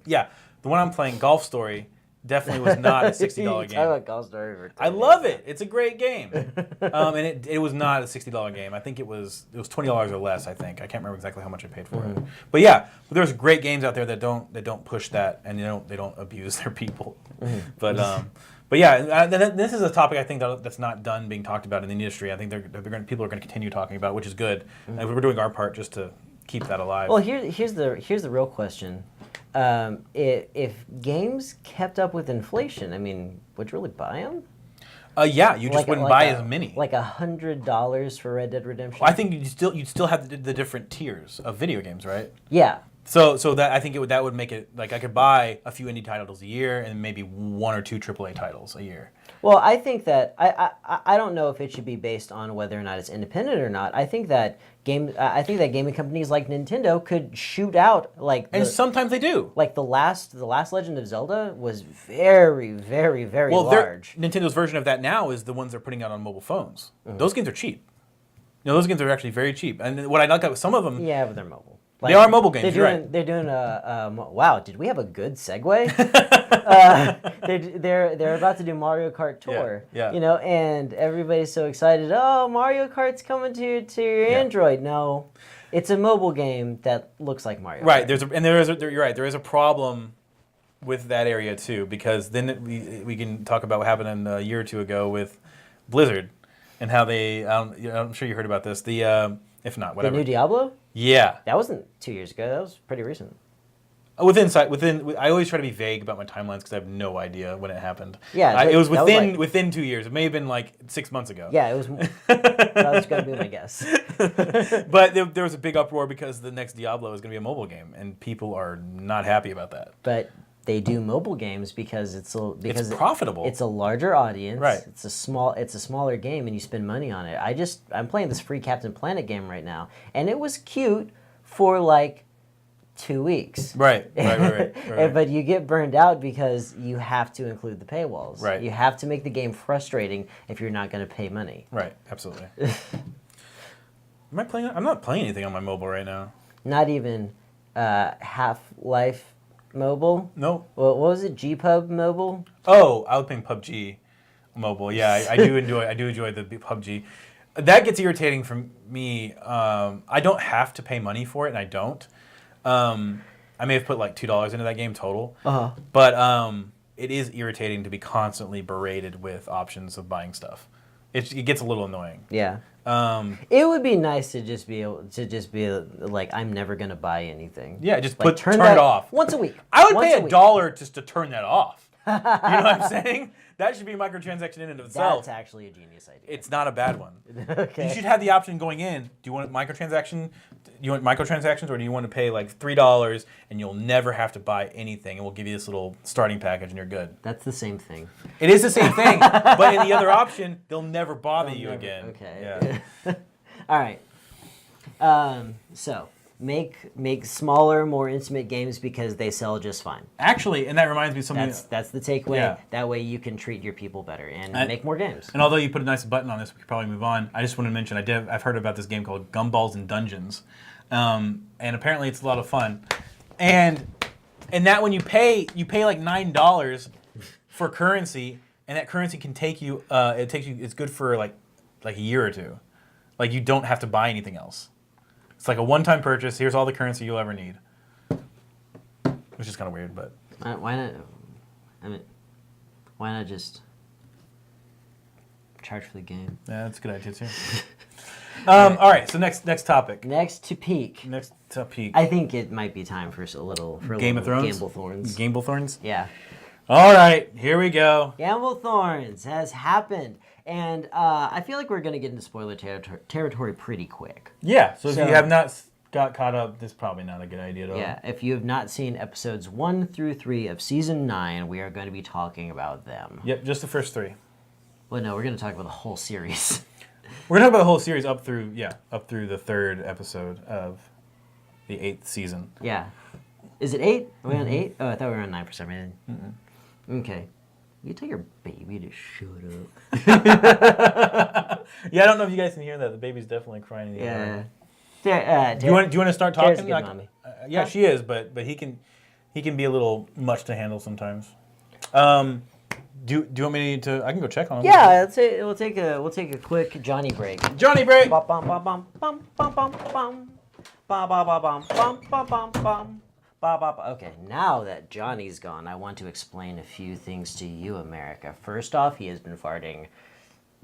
S2: one I'm playing, Golf Story, definitely was not a $60 game.
S1: Talk about Golf Story for
S2: I love it. It's a great game. And it was not a $60 game. I think it was $20 or less, I think. I can't remember exactly how much I paid for it. But yeah, there's great games out there that don't push that, and they don't abuse their people. But yeah, this is a topic I think that's not done being talked about in the industry. I think people are going to continue talking about, which is good. And we're doing our part just to keep that alive.
S1: Well, here's the real question. If games kept up with inflation, I mean, would you really buy them?
S2: Yeah, you just wouldn't buy as many.
S1: Like $100 for Red Dead Redemption.
S2: Well, I think you'd still have the different tiers of video games, right?
S1: Yeah.
S2: So that I think that would make it like I could buy a few indie titles a year and maybe 1 or 2 AAA titles a year.
S1: Well, I think that I don't know if it should be based on whether or not it's independent or not. I think that gaming companies like Nintendo could shoot out
S2: And sometimes they do.
S1: Like the last Legend of Zelda was very, very, very large.
S2: Nintendo's version of that now is the ones they're putting out on mobile phones. Those games are cheap. Those games are actually very cheap. And what I like about some of them,
S1: Yeah, but they're mobile.
S2: They are mobile games.
S1: They're doing wow. Did we have a good segue? They're about to do Mario Kart Tour.
S2: Yeah.
S1: You know, and everybody's so excited. Oh, Mario Kart's coming to your Android. No, it's a mobile game that looks like Mario.
S2: Right.
S1: Kart.
S2: You're right. There is a problem with that area too, because then we can talk about what happened a year or two ago with Blizzard and how they. I'm sure you heard about this. If not, whatever.
S1: The new Diablo?
S2: Yeah.
S1: That wasn't 2 years ago. That was pretty recent.
S2: I always try to be vague about my timelines because I have no idea when it happened.
S1: Yeah,
S2: it was
S1: that
S2: within 2 years. It may have been like 6 months ago.
S1: Yeah, it was. That was going to be my guess.
S2: But there was a big uproar because the next Diablo is going to be a mobile game, and people are not happy about that.
S1: But they do mobile games because it's
S2: profitable.
S1: It's a larger audience.
S2: Right.
S1: It's a smaller game, and you spend money on it. I'm playing this free Captain Planet game right now, and it was cute for like 2 weeks.
S2: Right.
S1: But you get burned out because you have to include the paywalls.
S2: Right.
S1: You have to make the game frustrating if you're not going to pay money.
S2: Right. Absolutely. Am I playing? I'm not playing anything on my mobile right now.
S1: Not even Half-Life Mobile.
S2: No.
S1: What was it? GPub Mobile.
S2: Oh, I was playing PUBG Mobile. Yeah, I do enjoy the PUBG. That gets irritating for me. I don't have to pay money for it, and I don't. I may have put like $2 into that game total. But it is irritating to be constantly berated with options of buying stuff. It gets a little annoying.
S1: Yeah. It would be nice to just be like, I'm never gonna buy anything.
S2: Yeah, just
S1: like,
S2: turn it off
S1: once a week.
S2: I would pay $1 just to turn that off. You know what I'm saying? That should be a microtransaction in and of itself.
S1: That's actually a genius idea.
S2: It's not a bad one.
S1: Okay.
S2: You should have the option going in. Do you want microtransactions, or do you want to pay like $3 and you'll never have to buy anything, and we'll give you this little starting package and you're good.
S1: That's the same thing.
S2: It is the same thing, but in the other option, they'll never bother you again.
S1: Okay.
S2: Yeah.
S1: All right. So make smaller, more intimate games because they sell just fine.
S2: Actually, and that reminds me of something.
S1: That's the takeaway.
S2: Yeah.
S1: That way you can treat your people better and make more games.
S2: And although you put a nice button on this, we could probably move on. I just want to mention I've heard about this game called Gumballs and Dungeons, and apparently it's a lot of fun. And that when you pay like $9 for currency, and that currency can take you. It's good for like a year or two. Like you don't have to buy anything else. It's like a one-time purchase. Here's all the currency you'll ever need. Which is kind of weird, but
S1: Why not? I mean, why not just charge for the game?
S2: yeah, that's a good idea too. All right, so next topic.
S1: Next to peak.
S2: Next topic.
S1: I think it might be time for a little
S2: Game of Thrones?
S1: Gamble Thorns.
S2: Gamble Thorns.
S1: Yeah.
S2: All right, here we go.
S1: Gamble Thorns has happened. And I feel like we're going to get into spoiler territory pretty quick.
S2: Yeah, so if
S1: So-
S2: you have not got caught up, this is probably not a good idea at all.
S1: Yeah, if you have not seen episodes 1 through 3 of season 9, we are going to be talking about them.
S2: Yep, just the first 3.
S1: Well, no, we're going to talk about the whole series.
S2: We're gonna talk about the whole series up through the 3rd episode of the 8th season.
S1: Yeah. Is it 8? Are we on 8? Oh, I thought we were on 9 for some reason. Okay. You tell your baby to shut up.
S2: Yeah, I don't know if you guys can hear that. The baby's definitely crying in the
S1: Yeah.
S2: other room. Do you want to start talking?
S1: Tara's a good mommy.
S2: Yeah, she is, but he can be a little much to handle sometimes. Do you want me to? I can go check on him.
S1: Yeah, we'll take a quick Johnny break.
S2: Johnny break.
S1: Bum, bum, bum, bum, bum, bum, bum, bum. Bum, bum, bum, bum, bum, bum, bum, bum. Ba, ba, ba. Okay, now that Johnny's gone, I want to explain a few things to you, America. First off, he has been farting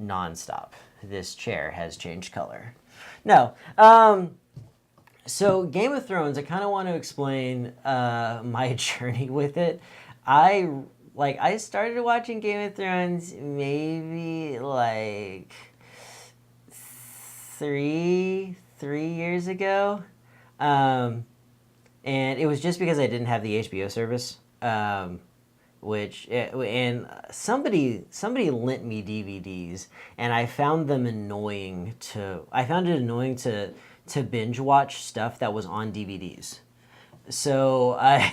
S1: nonstop. This chair has changed color. No. So Game of Thrones, I kind of want to explain my journey with it. I started watching Game of Thrones maybe like three years ago. And it was just because I didn't have the HBO service, and somebody lent me DVDs, and I found them annoying to binge watch stuff that was on DVDs. So I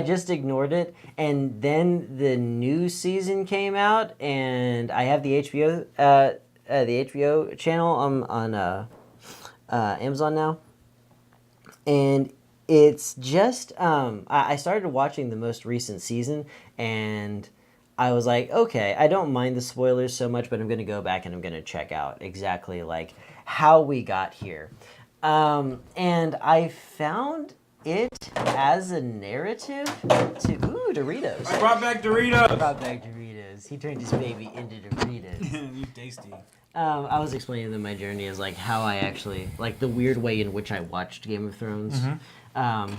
S1: just ignored it, and then the new season came out, and I have the HBO channel on Amazon now, and it's just I started watching the most recent season, and I was like, okay, I don't mind the spoilers so much, but I'm going to go back and I'm going to check out exactly like how we got here, and I found it as a narrative to Doritos.
S2: I brought back Doritos.
S1: Brought back Doritos. He turned his baby into Doritos.
S2: You tasty.
S1: I was explaining to them my journey as like how I actually like the weird way in which I watched Game of Thrones. And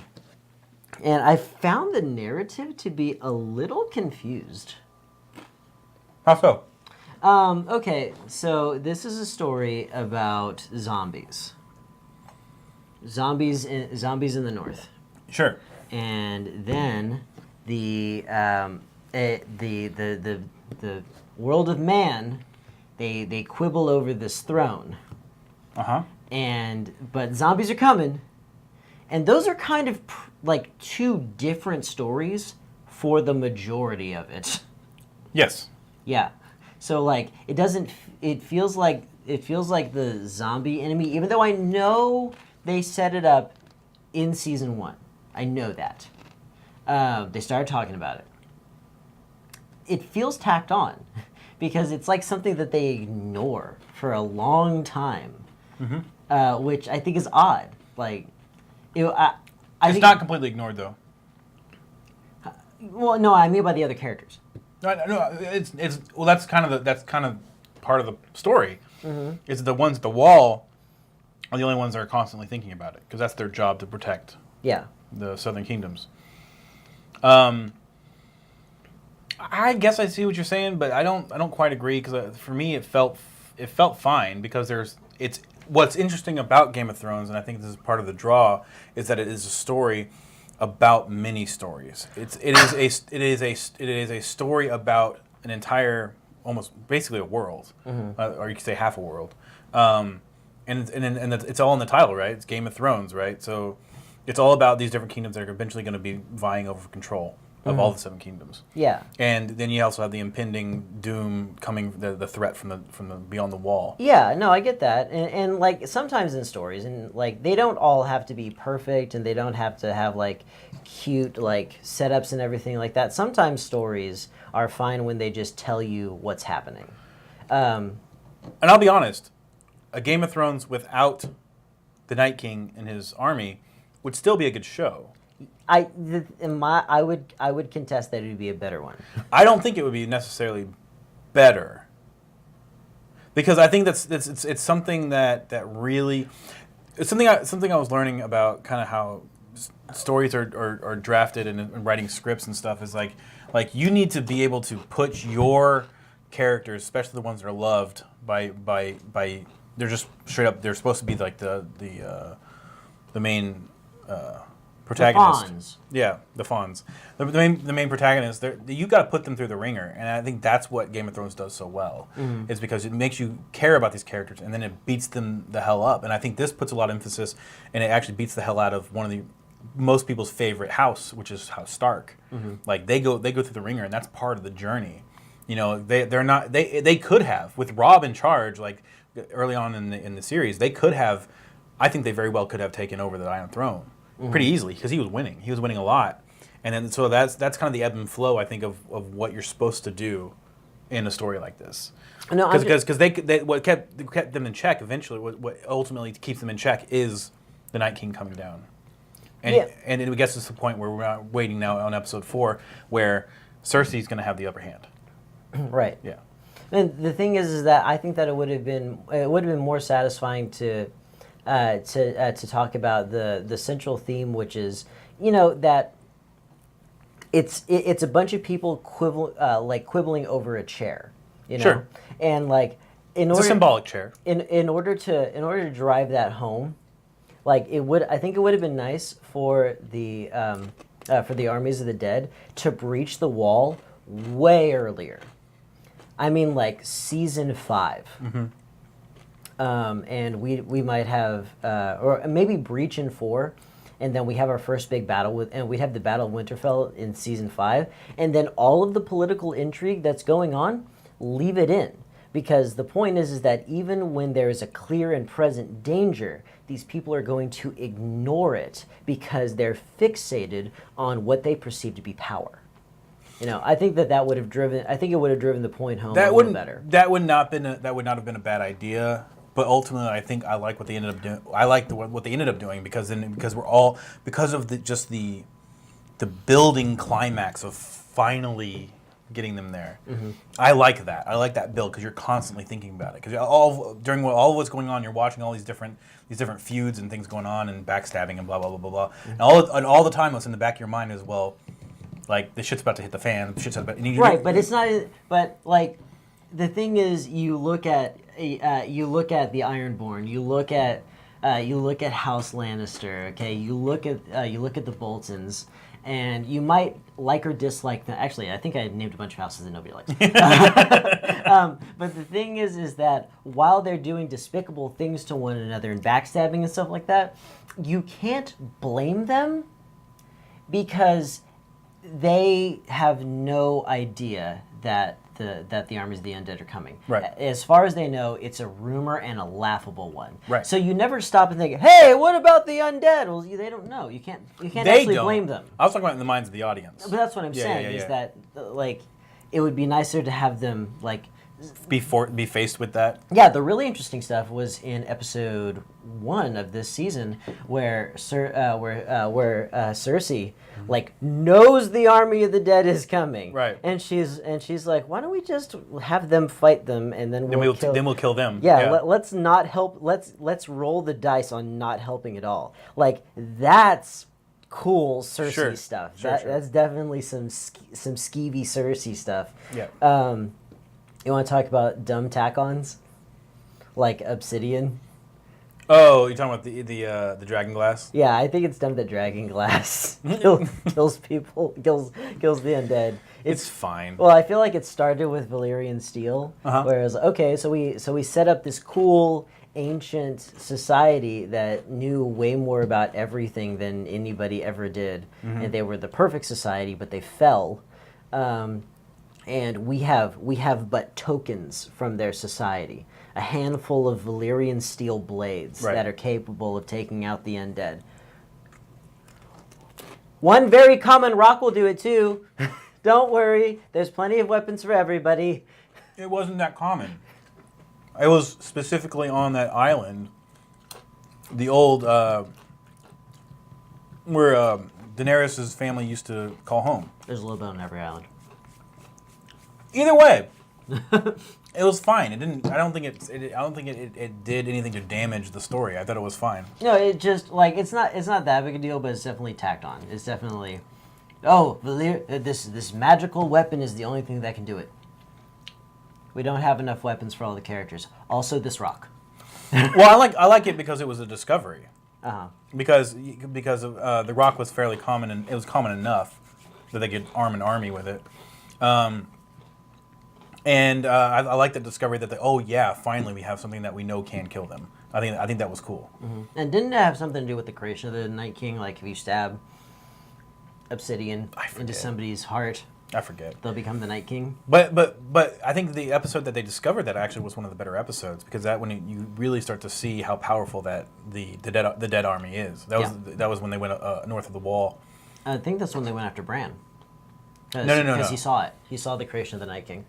S1: I found the narrative to be a little confused.
S2: How so?
S1: Okay, so this is a story about zombies. Zombies in the north.
S2: Sure.
S1: And then the world of man, they quibble over this throne.
S2: Uh-huh.
S1: But zombies are coming, and those are kind of like two different stories for the majority of it.
S2: Yes.
S1: Yeah. So like it feels like the zombie enemy, even though I know they set it up in season 1. I know that. They started talking about it. It feels tacked on because it's like something that they ignore for a long time, which I think is odd. Like, I
S2: It's
S1: think,
S2: not completely ignored though.
S1: well, no, I mean by the other characters.
S2: No, it's well. That's kind of part of the story. Is the ones at the wall are the only ones that are constantly thinking about it because that's their job to protect
S1: Yeah.
S2: the Southern Kingdoms. I guess I see what you're saying, but I don't quite agree because for me it felt fine because it's what's interesting about Game of Thrones, and I think this is part of the draw, is that it is a story about many stories. It is a story about an entire, almost basically a world, or you could say half a world, and it's all in the title, right? It's Game of Thrones, right? So it's all about these different kingdoms that are eventually going to be vying over control of all the 7 kingdoms.
S1: Yeah.
S2: And then you also have the impending doom coming, the threat from the beyond the wall.
S1: Yeah, no, I get that. And like sometimes in stories, and like they don't all have to be perfect and they don't have to have like cute like setups and everything like that. Sometimes stories are fine when they just tell you what's happening.
S2: And I'll be honest, a Game of Thrones without the Night King and his army would still be a good show.
S1: I would contest that it would be a better one.
S2: I don't think it would be necessarily better, because I think it's something that really, it's something I was learning about kind of how stories are drafted and writing scripts and stuff is like you need to be able to put your characters, especially the ones that are loved by they're just straight up, they're supposed to be like the main protagonist.
S1: The Fawns.
S2: Yeah, the Fawns. The main protagonist. You got to put them through the ringer, and I think that's what Game of Thrones does so well. Is because it makes you care about these characters, and then it beats them the hell up. And I think this puts a lot of emphasis, and it actually beats the hell out of one of the most people's favorite house, which is House Stark. Like they go through the ringer, and that's part of the journey. You know, they could have, with Robb in charge, like early on in the series, they could have. I think they very well could have taken over the Iron Throne pretty easily because he was winning. He was winning a lot, and then so that's kind of the ebb and flow, I think, of what you're supposed to do in a story like this.
S1: No,
S2: Because they what kept them in check eventually. What ultimately keeps them in check is the Night King coming down, and it gets us to the point where we're waiting now on episode 4, where Cersei's going to have the upper hand.
S1: Right.
S2: Yeah.
S1: And the thing is that I think that it would have been more satisfying to talk about the central theme, which is, you know, that it's a bunch of people quibbling over a chair, you know,
S2: Sure.
S1: and like
S2: It's a symbolic chair.
S1: in order to drive that home, like I think it would have been nice for the armies of the dead to breach the wall way earlier. I mean, like season 5. And we might have, or maybe breach in 4, and then we have our first big battle and we'd have the Battle of Winterfell in season 5, and then all of the political intrigue that's going on, leave it in, because the point is that even when there is a clear and present danger, these people are going to ignore it because they're fixated on what they perceive to be power. You know, I think that would have driven. I think it would have driven the point home a little better.
S2: That would not have been a bad idea. But ultimately, I think I like what they ended up doing. I like what they ended up doing because of the building climax of finally getting them there. I like that. I like that build because you're constantly thinking about it. Because during all of what's going on, you're watching all these different feuds and things going on and backstabbing and blah blah blah blah blah. And all the time, what's in the back of your mind is, well, like the shit's about to hit the fan. The shit's about to,
S1: right, but it's not. But like, the thing is, you look at the Ironborn. You look at House Lannister. Okay, you look at the Boltons, and you might like or dislike them. Actually, I think I named a bunch of houses that nobody likes. But the thing is that while they're doing despicable things to one another and backstabbing and stuff like that, you can't blame them because they have no idea that the armies of the undead are coming.
S2: Right.
S1: As far as they know, it's a rumor and a laughable one.
S2: Right.
S1: So you never stop and think, "Hey, what about the undead?" Well, they don't know. You can't actually blame them.
S2: I was talking about in the minds of the audience.
S1: But that's what I'm saying is that like it would be nicer to have them like
S2: be faced with that.
S1: Yeah, the really interesting stuff was in episode 1 of this season, where Cersei like knows the army of the dead is coming,
S2: right? And
S1: she's like, why don't we just have them fight them and then we'll
S2: kill them?
S1: Yeah, let's not help. Let's roll the dice on not helping at all. Like that's cool Cersei
S2: Sure.
S1: stuff.
S2: Sure,
S1: That,
S2: sure.
S1: That's definitely some skeevy Cersei stuff.
S2: Yeah.
S1: You want to talk about dumb tack-ons, like Obsidian?
S2: Oh, you're talking about the dragon glass?
S1: Yeah, I think it's dumb that Dragon Glass kills people, kills the undead.
S2: It's fine.
S1: Well, I feel like it started with Valyrian steel,
S2: Uh-huh.
S1: where it was okay. So we set up this cool ancient society that knew way more about everything than anybody ever did, and they were the perfect society, but they fell. And we have but tokens from their society, a handful of Valyrian steel blades
S2: Right.
S1: that are capable of taking out the undead. One very common rock will do it too. Don't worry, there's plenty of weapons for everybody.
S2: It wasn't that common. It was specifically on that island, the old where Daenerys' family used to call home.
S1: There's a little bit on every island.
S2: Either way, it was fine. It didn't. I don't think it did anything to damage the story. I thought it was fine.
S1: No, it just like it's not that big a deal, but it's definitely tacked on. It's definitely, this magical weapon is the only thing that can do it. We don't have enough weapons for all the characters. Also, this rock.
S2: Well, I like it because it was a discovery.
S1: Uh-huh.
S2: Because of, the rock was fairly common, and it was common enough that they could arm an army with it. And I like the discovery that finally we have something that we know can kill them. I think that was cool.
S1: And didn't it have something to do with the creation of the Night King? Like if you stab obsidian into somebody's heart,
S2: I forget.
S1: they'll become the Night King.
S2: But I think the episode that they discovered that actually was one of the better episodes, because that when you really start to see how powerful that the dead army is. That was when they went north of the wall.
S1: I think that's when they went after Bran.
S2: No.
S1: Because he saw it. He saw the creation of the Night King.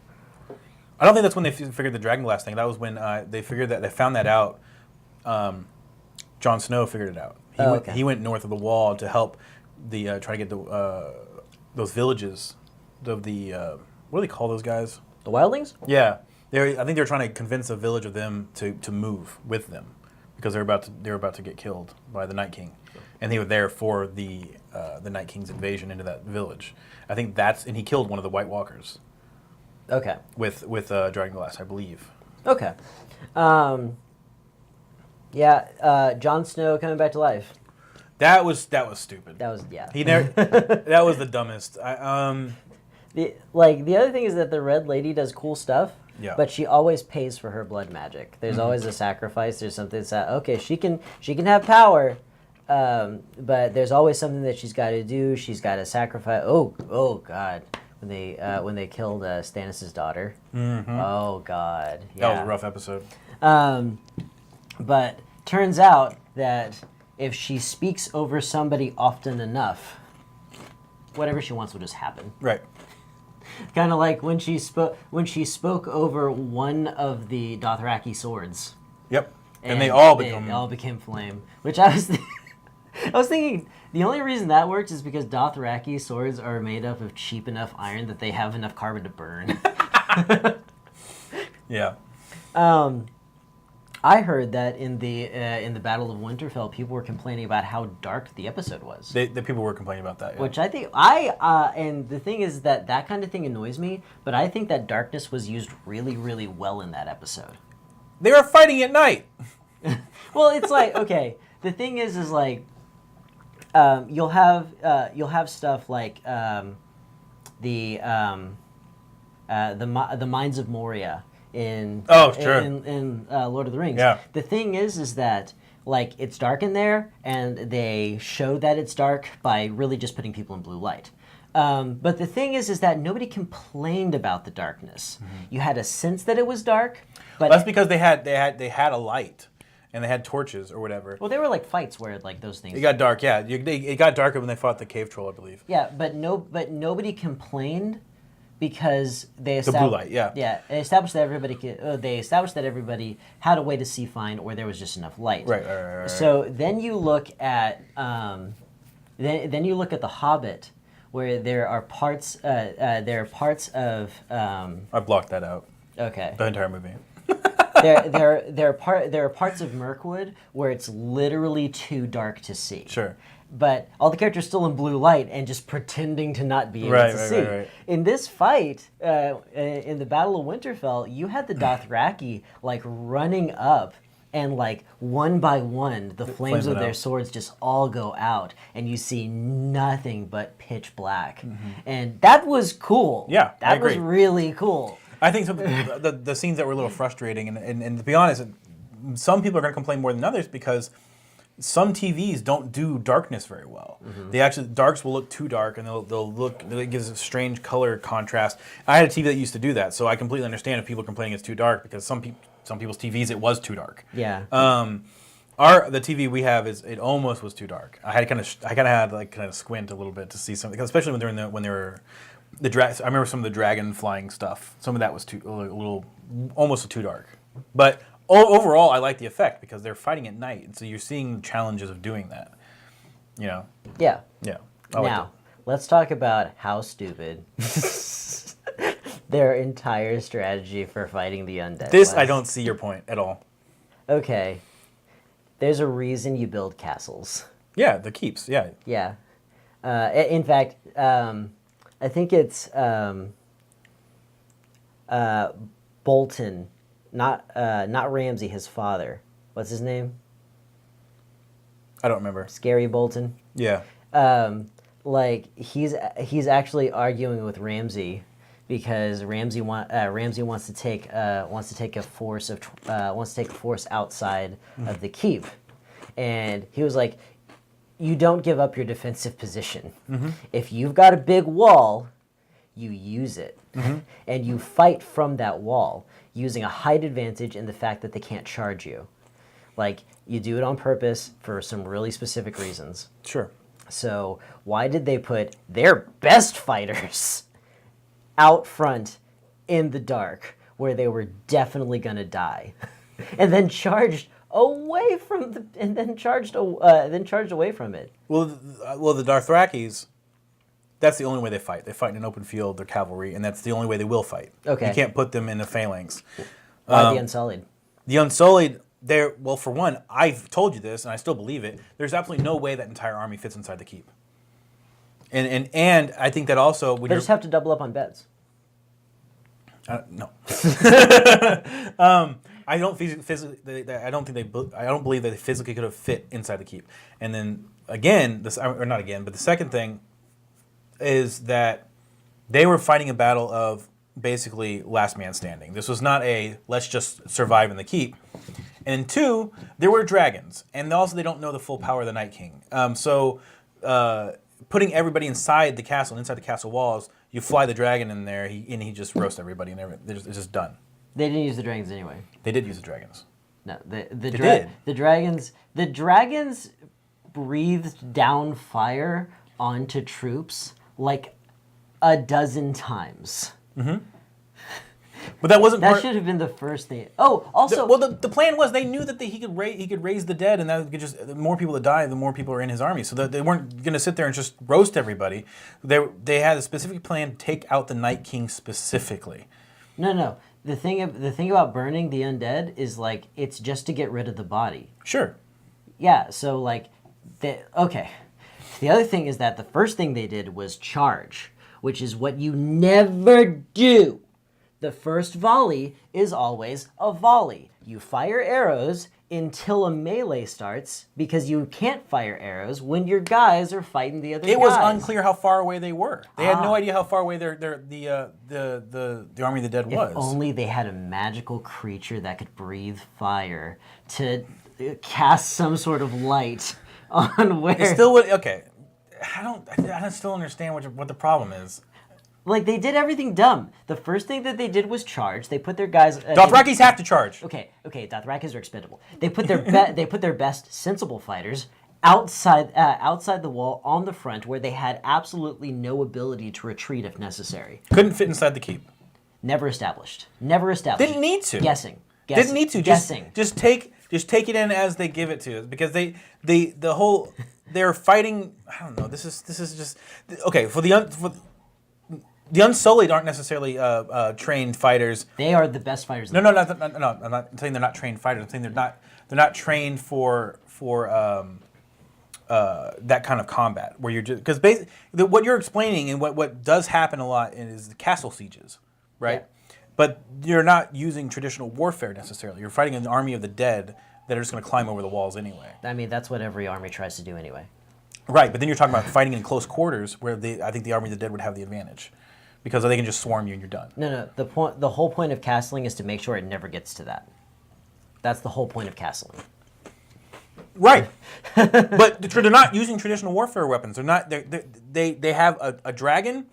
S2: I don't think that's when they figured the dragon glass thing. That was when they found that out. Jon Snow figured it out. He went north of the wall to help try to get those villages of the what do they call those guys?
S1: The Wildlings?
S2: Yeah, I think they're trying to convince a village of them to move with them because they're about to get killed by the Night King, and they were there for the Night King's invasion into that village. I think and he killed one of the White Walkers.
S1: Okay.
S2: With dragon glass, I believe.
S1: Okay. Jon Snow coming back to life.
S2: That was stupid.
S1: That was
S2: He never. That was the dumbest.
S1: The other thing is that the Red Lady does cool stuff.
S2: Yeah.
S1: But she always pays for her blood magic. There's always a sacrifice. There's something that's okay. She can have power, but there's always something that she's got to do. She's got to sacrifice. Oh God. When they killed Stannis' daughter.
S2: Mm-hmm.
S1: Oh God. Yeah.
S2: That was a rough episode.
S1: But turns out that if she speaks over somebody often enough, whatever she wants will just happen.
S2: Right.
S1: Kind of like when she spoke over one of the Dothraki swords.
S2: Yep. And they all
S1: became flame. Which I was thinking the only reason that works is because Dothraki swords are made up of cheap enough iron that they have enough carbon to burn.
S2: Yeah.
S1: I heard that in the Battle of Winterfell, people were complaining about how dark the episode was.
S2: The people were complaining about that. Yeah.
S1: Which I think and the thing is that kind of thing annoys me, but I think that darkness was used really, really well in that episode.
S2: They were fighting at night.
S1: Well, it's like okay. The thing is like you'll have stuff like the Mines of Moria in Lord of the Rings.
S2: Yeah.
S1: The thing is that like it's dark in there, and they show that it's dark by really just putting people in blue light. But the thing is that nobody complained about the darkness. Mm-hmm. You had a sense that it was dark, but
S2: that's because they had a light. And they had torches or whatever.
S1: Well, they were like fights where like those things.
S2: It got dark, yeah. It got darker when they fought the cave troll, I believe.
S1: Yeah, but nobody complained because they
S2: the blue light, yeah.
S1: Yeah, they established that everybody had a way to see fine, or there was just enough light.
S2: Right.
S1: So then you look at then you look at The Hobbit, where there are parts of.
S2: I blocked that out.
S1: Okay.
S2: The entire movie.
S1: there are parts of Mirkwood where it's literally too dark to see.
S2: Sure.
S1: but all the characters still in blue light and just pretending to not be able
S2: Right,
S1: to
S2: right,
S1: see.
S2: right, right.
S1: In this fight, in the Battle of Winterfell, you had the Dothraki like running up, and like one by one, the flames of
S2: went
S1: their
S2: out.
S1: swords just all go out, and you see nothing but pitch black, and that was cool.
S2: Mm-hmm. Yeah, I
S1: that was
S2: agree.
S1: really cool.
S2: I think some the scenes that were a little frustrating, and to be honest, some people are going to complain more than others because some TVs don't do darkness very well. They actually darks will look too dark, and they'll look, it gives a strange color contrast. I had a TV that used to do that, so I completely understand if people complaining it's too dark because some people's TVs it was too dark.
S1: Yeah.
S2: The TV we have it almost was too dark. I kind of had like kind of squint a little bit to see something, especially when they were I remember some of the dragon flying stuff. Some of that was a little almost too dark. But overall, I like the effect because they're fighting at night, and so you're seeing the challenges of doing that. You know?
S1: Yeah.
S2: Yeah. I liked
S1: Now, let's talk about how stupid their entire strategy for fighting the undead
S2: this
S1: was.
S2: I don't see your point at all.
S1: Okay. There's a reason you build castles.
S2: Yeah, the keeps. Yeah.
S1: Yeah. In fact, I think it's Bolton, not Ramsay, his father. What's his name?
S2: I don't remember.
S1: Scary Bolton.
S2: Yeah.
S1: Like he's actually arguing with Ramsay because Ramsay wants to take a force outside of the keep, and he was like, you don't give up your defensive position. If you've got a big wall, you use it, and you fight from that wall using a height advantage and the fact that they can't charge you. Like, you do it on purpose for some really specific reasons.
S2: Sure.
S1: So why did they put their best fighters out front in the dark where they were definitely gonna die, and then charged away from charged away from it?
S2: Well, the Dothrakis, that's the only way they fight. They fight in an open field. They're cavalry, and that's the only way they will fight.
S1: Okay.
S2: You can't put them in a phalanx.
S1: Why the Unsullied?
S2: The Unsullied, well, for one, I've told you this, and I still believe it. There's absolutely no way that entire army fits inside the keep. And I think that also when
S1: They just have to double up on beds.
S2: no. I don't physically. I don't believe that they physically could have fit inside the keep. And then again, not again, but the second thing is that they were fighting a battle of basically last man standing. This was not a let's just survive in the keep. And two, there were dragons, and also they don't know the full power of the Night King. So putting everybody inside the castle, inside the castle walls, you fly the dragon in there, and he just roasts everybody, and it's just done.
S1: They didn't use the dragons anyway.
S2: They did use the dragons.
S1: No,
S2: did.
S1: the dragons breathed down fire onto troops like a dozen times.
S2: But that wasn't
S1: That
S2: part.
S1: should have been the first thing. Oh, also,
S2: The plan was they knew that he could raise the dead, and that could the more people that die, the more people are in his army. So that they weren't going to sit there and just roast everybody. They had a specific plan to take out the Night King specifically.
S1: no. The thing about burning the undead is like it's just to get rid of the body.
S2: Sure.
S1: Yeah. So like, okay. The other thing is that the first thing they did was charge, which is what you never do. The first volley is always a volley. You fire arrows until a melee starts because you can't fire arrows when your guys are fighting the other guys.
S2: It was unclear how far away they were. They had no idea how far away the army of the dead was.
S1: If only they had a magical creature that could breathe fire to cast some sort of light on where.
S2: It still would. Okay, I don't still understand what the problem is.
S1: Like, they did everything dumb. The first thing that they did was charge. They put their guys.
S2: Dothrakis have to charge.
S1: Okay. Dothrakis are expendable. They put their best sensible fighters outside the wall on the front, where they had absolutely no ability to retreat if necessary.
S2: Couldn't fit inside the keep.
S1: Never established.
S2: Didn't need to.
S1: Guessing.
S2: Didn't need to.
S1: Guessing.
S2: Just take it in as they give it to us, because they're fighting. I don't know. This is just okay for the Unsullied aren't necessarily trained fighters.
S1: They are the best fighters.
S2: No. I'm not saying they're not trained fighters. I'm saying they're not trained for that kind of combat where you're just because what you're explaining and what does happen a lot is the castle sieges, right?
S1: Yeah.
S2: But you're not using traditional warfare necessarily. You're fighting an army of the dead that are just going to climb over the walls anyway.
S1: I mean, that's what every army tries to do anyway.
S2: Right, but then you're talking about fighting in close quarters, where I think the army of the dead would have the advantage, because they can just swarm you and you're done.
S1: No. The whole point of castling is to make sure it never gets to that. That's the whole point of castling.
S2: Right, but they're not using traditional warfare weapons. They're not. They have a dragon.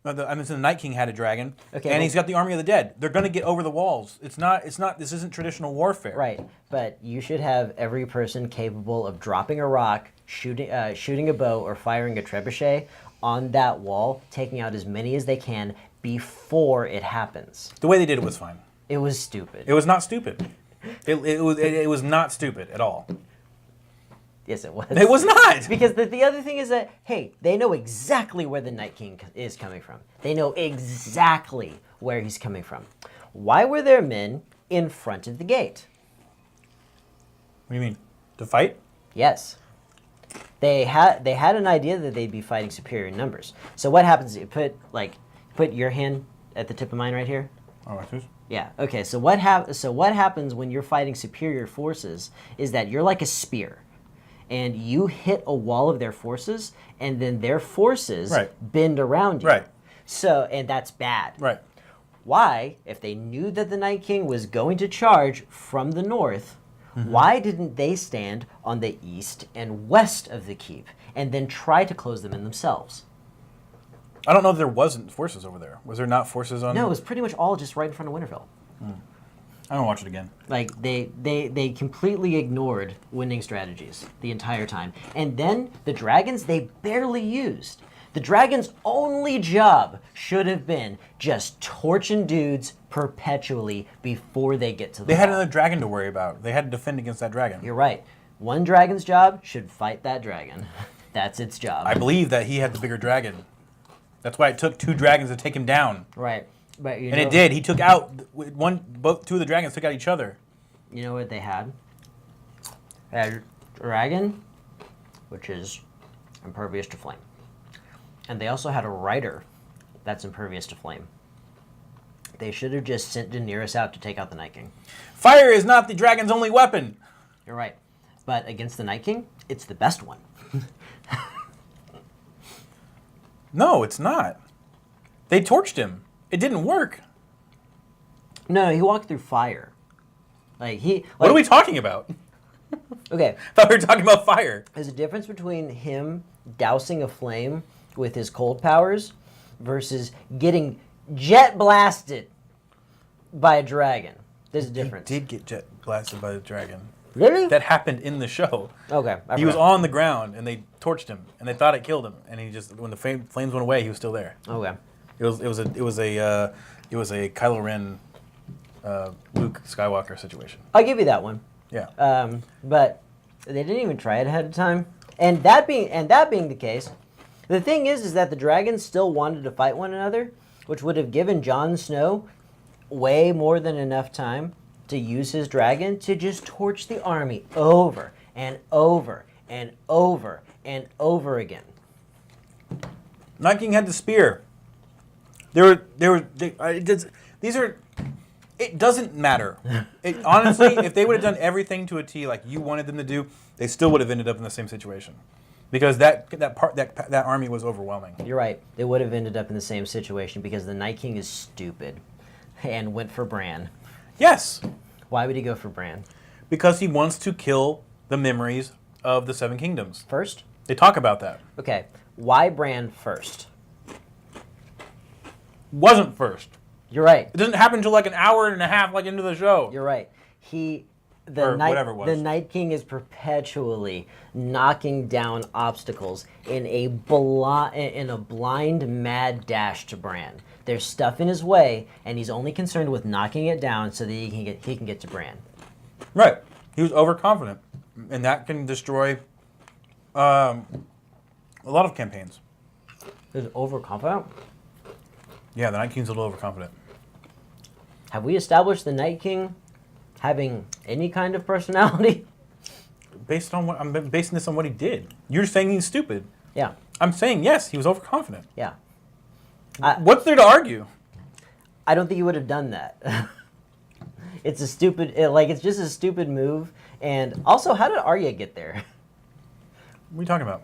S2: The Night King had a dragon, and he's got the army of the dead. They're going to get over the walls. It's not. This isn't traditional warfare.
S1: Right, but you should have every person capable of dropping a rock, shooting a bow, or firing a trebuchet on that wall, taking out as many as they can before it happens.
S2: The way they did it was fine.
S1: It was stupid.
S2: It was not stupid. It was not stupid at all.
S1: Yes, it was.
S2: It was not.
S1: Because the other thing is that, hey, they know exactly where the Night King is coming from. They know exactly where he's coming from. Why were there men in front of the gate?
S2: What do you mean? To fight?
S1: Yes. They had an idea that they'd be fighting superior numbers. So what happens? You put your hand at the tip of mine right here.
S2: Oh, like this?
S1: Yeah. Okay. So what happens when you're fighting superior forces is that you're like a spear, and you hit a wall of their forces, and then their forces bend around you.
S2: Right.
S1: So, and that's bad.
S2: Right.
S1: Why, if they knew that the Night King was going to charge from the north, why didn't they stand on the east and west of the keep and then try to close them in themselves?
S2: I don't know if there wasn't forces over there. Was there not forces on?
S1: No, it was pretty much all just right in front of Winterfell.
S2: I don't watch it again.
S1: Like, they completely ignored winning strategies the entire time. And then the dragons, they barely used. The dragons' only job should have been just torching dudes perpetually before they get to the
S2: They had
S1: wall.
S2: another dragon to worry about. They had to defend against that dragon.
S1: You're right. One dragon's job should fight that dragon. That's its job.
S2: I believe that he had the bigger dragon. That's why it took 2 dragons to take him down.
S1: Right. But
S2: And it did. He took out 2 of the dragons took out each other.
S1: You know what they had? They had dragon, which is impervious to flame. And they also had a rider that's impervious to flame. They should have just sent Daenerys out to take out the Night King.
S2: Fire is not the dragon's only weapon.
S1: You're right. But against the Night King, it's the best one.
S2: No, it's not. They torched him. It didn't work.
S1: No, he walked through fire.
S2: What are we talking about?
S1: Okay,
S2: I thought we were talking about fire.
S1: there's a difference between him dousing a flame with his cold powers versus getting jet blasted by a dragon. There's a difference.
S2: He did get jet blasted by the dragon.
S1: Really?
S2: That happened in the show.
S1: Okay.
S2: He was on the ground and they torched him and they thought it killed him and he just when the flames went away he was still there.
S1: Okay.
S2: It was a Kylo Ren, Luke Skywalker situation.
S1: I'll give you that one.
S2: Yeah.
S1: But they didn't even try it ahead of time. And that being the case, the thing is that the dragons still wanted to fight one another, which would have given Jon Snow way more than enough time to use his dragon to just torch the army over and over and over and over again.
S2: Night King had the spear. It doesn't matter. Honestly, if they would have done everything to a T like you wanted them to do, they still would have ended up in the same situation, because that army was overwhelming.
S1: You're right. They would have ended up in the same situation because the Night King is stupid and went for Bran.
S2: Yes,
S1: Why would he go for Bran?
S2: because he wants to kill the memories of the Seven Kingdoms.
S1: First?
S2: They talk about that.
S1: Okay. Why Bran first?
S2: Wasn't first.
S1: You're right.
S2: It doesn't happen until like an hour and a half like into the show.
S1: You're right.
S2: Or whatever it was.
S1: The Night King is perpetually knocking down obstacles in a blind, mad dash to Bran. There's stuff in his way, and he's only concerned with knocking it down so that he can get to Bran.
S2: Right. He was overconfident, and that can destroy a lot of campaigns.
S1: Is overconfident?
S2: Yeah, the Night King's a little overconfident.
S1: Have we established the Night King having any kind of personality?
S2: I'm basing this on what he did. You're saying he's stupid.
S1: Yeah.
S2: I'm saying yes, he was overconfident.
S1: Yeah.
S2: What's there to argue?
S1: I don't think he would have done that. It's a stupid, it's just a stupid move. And also, how did Arya get there?
S2: What are you talking about?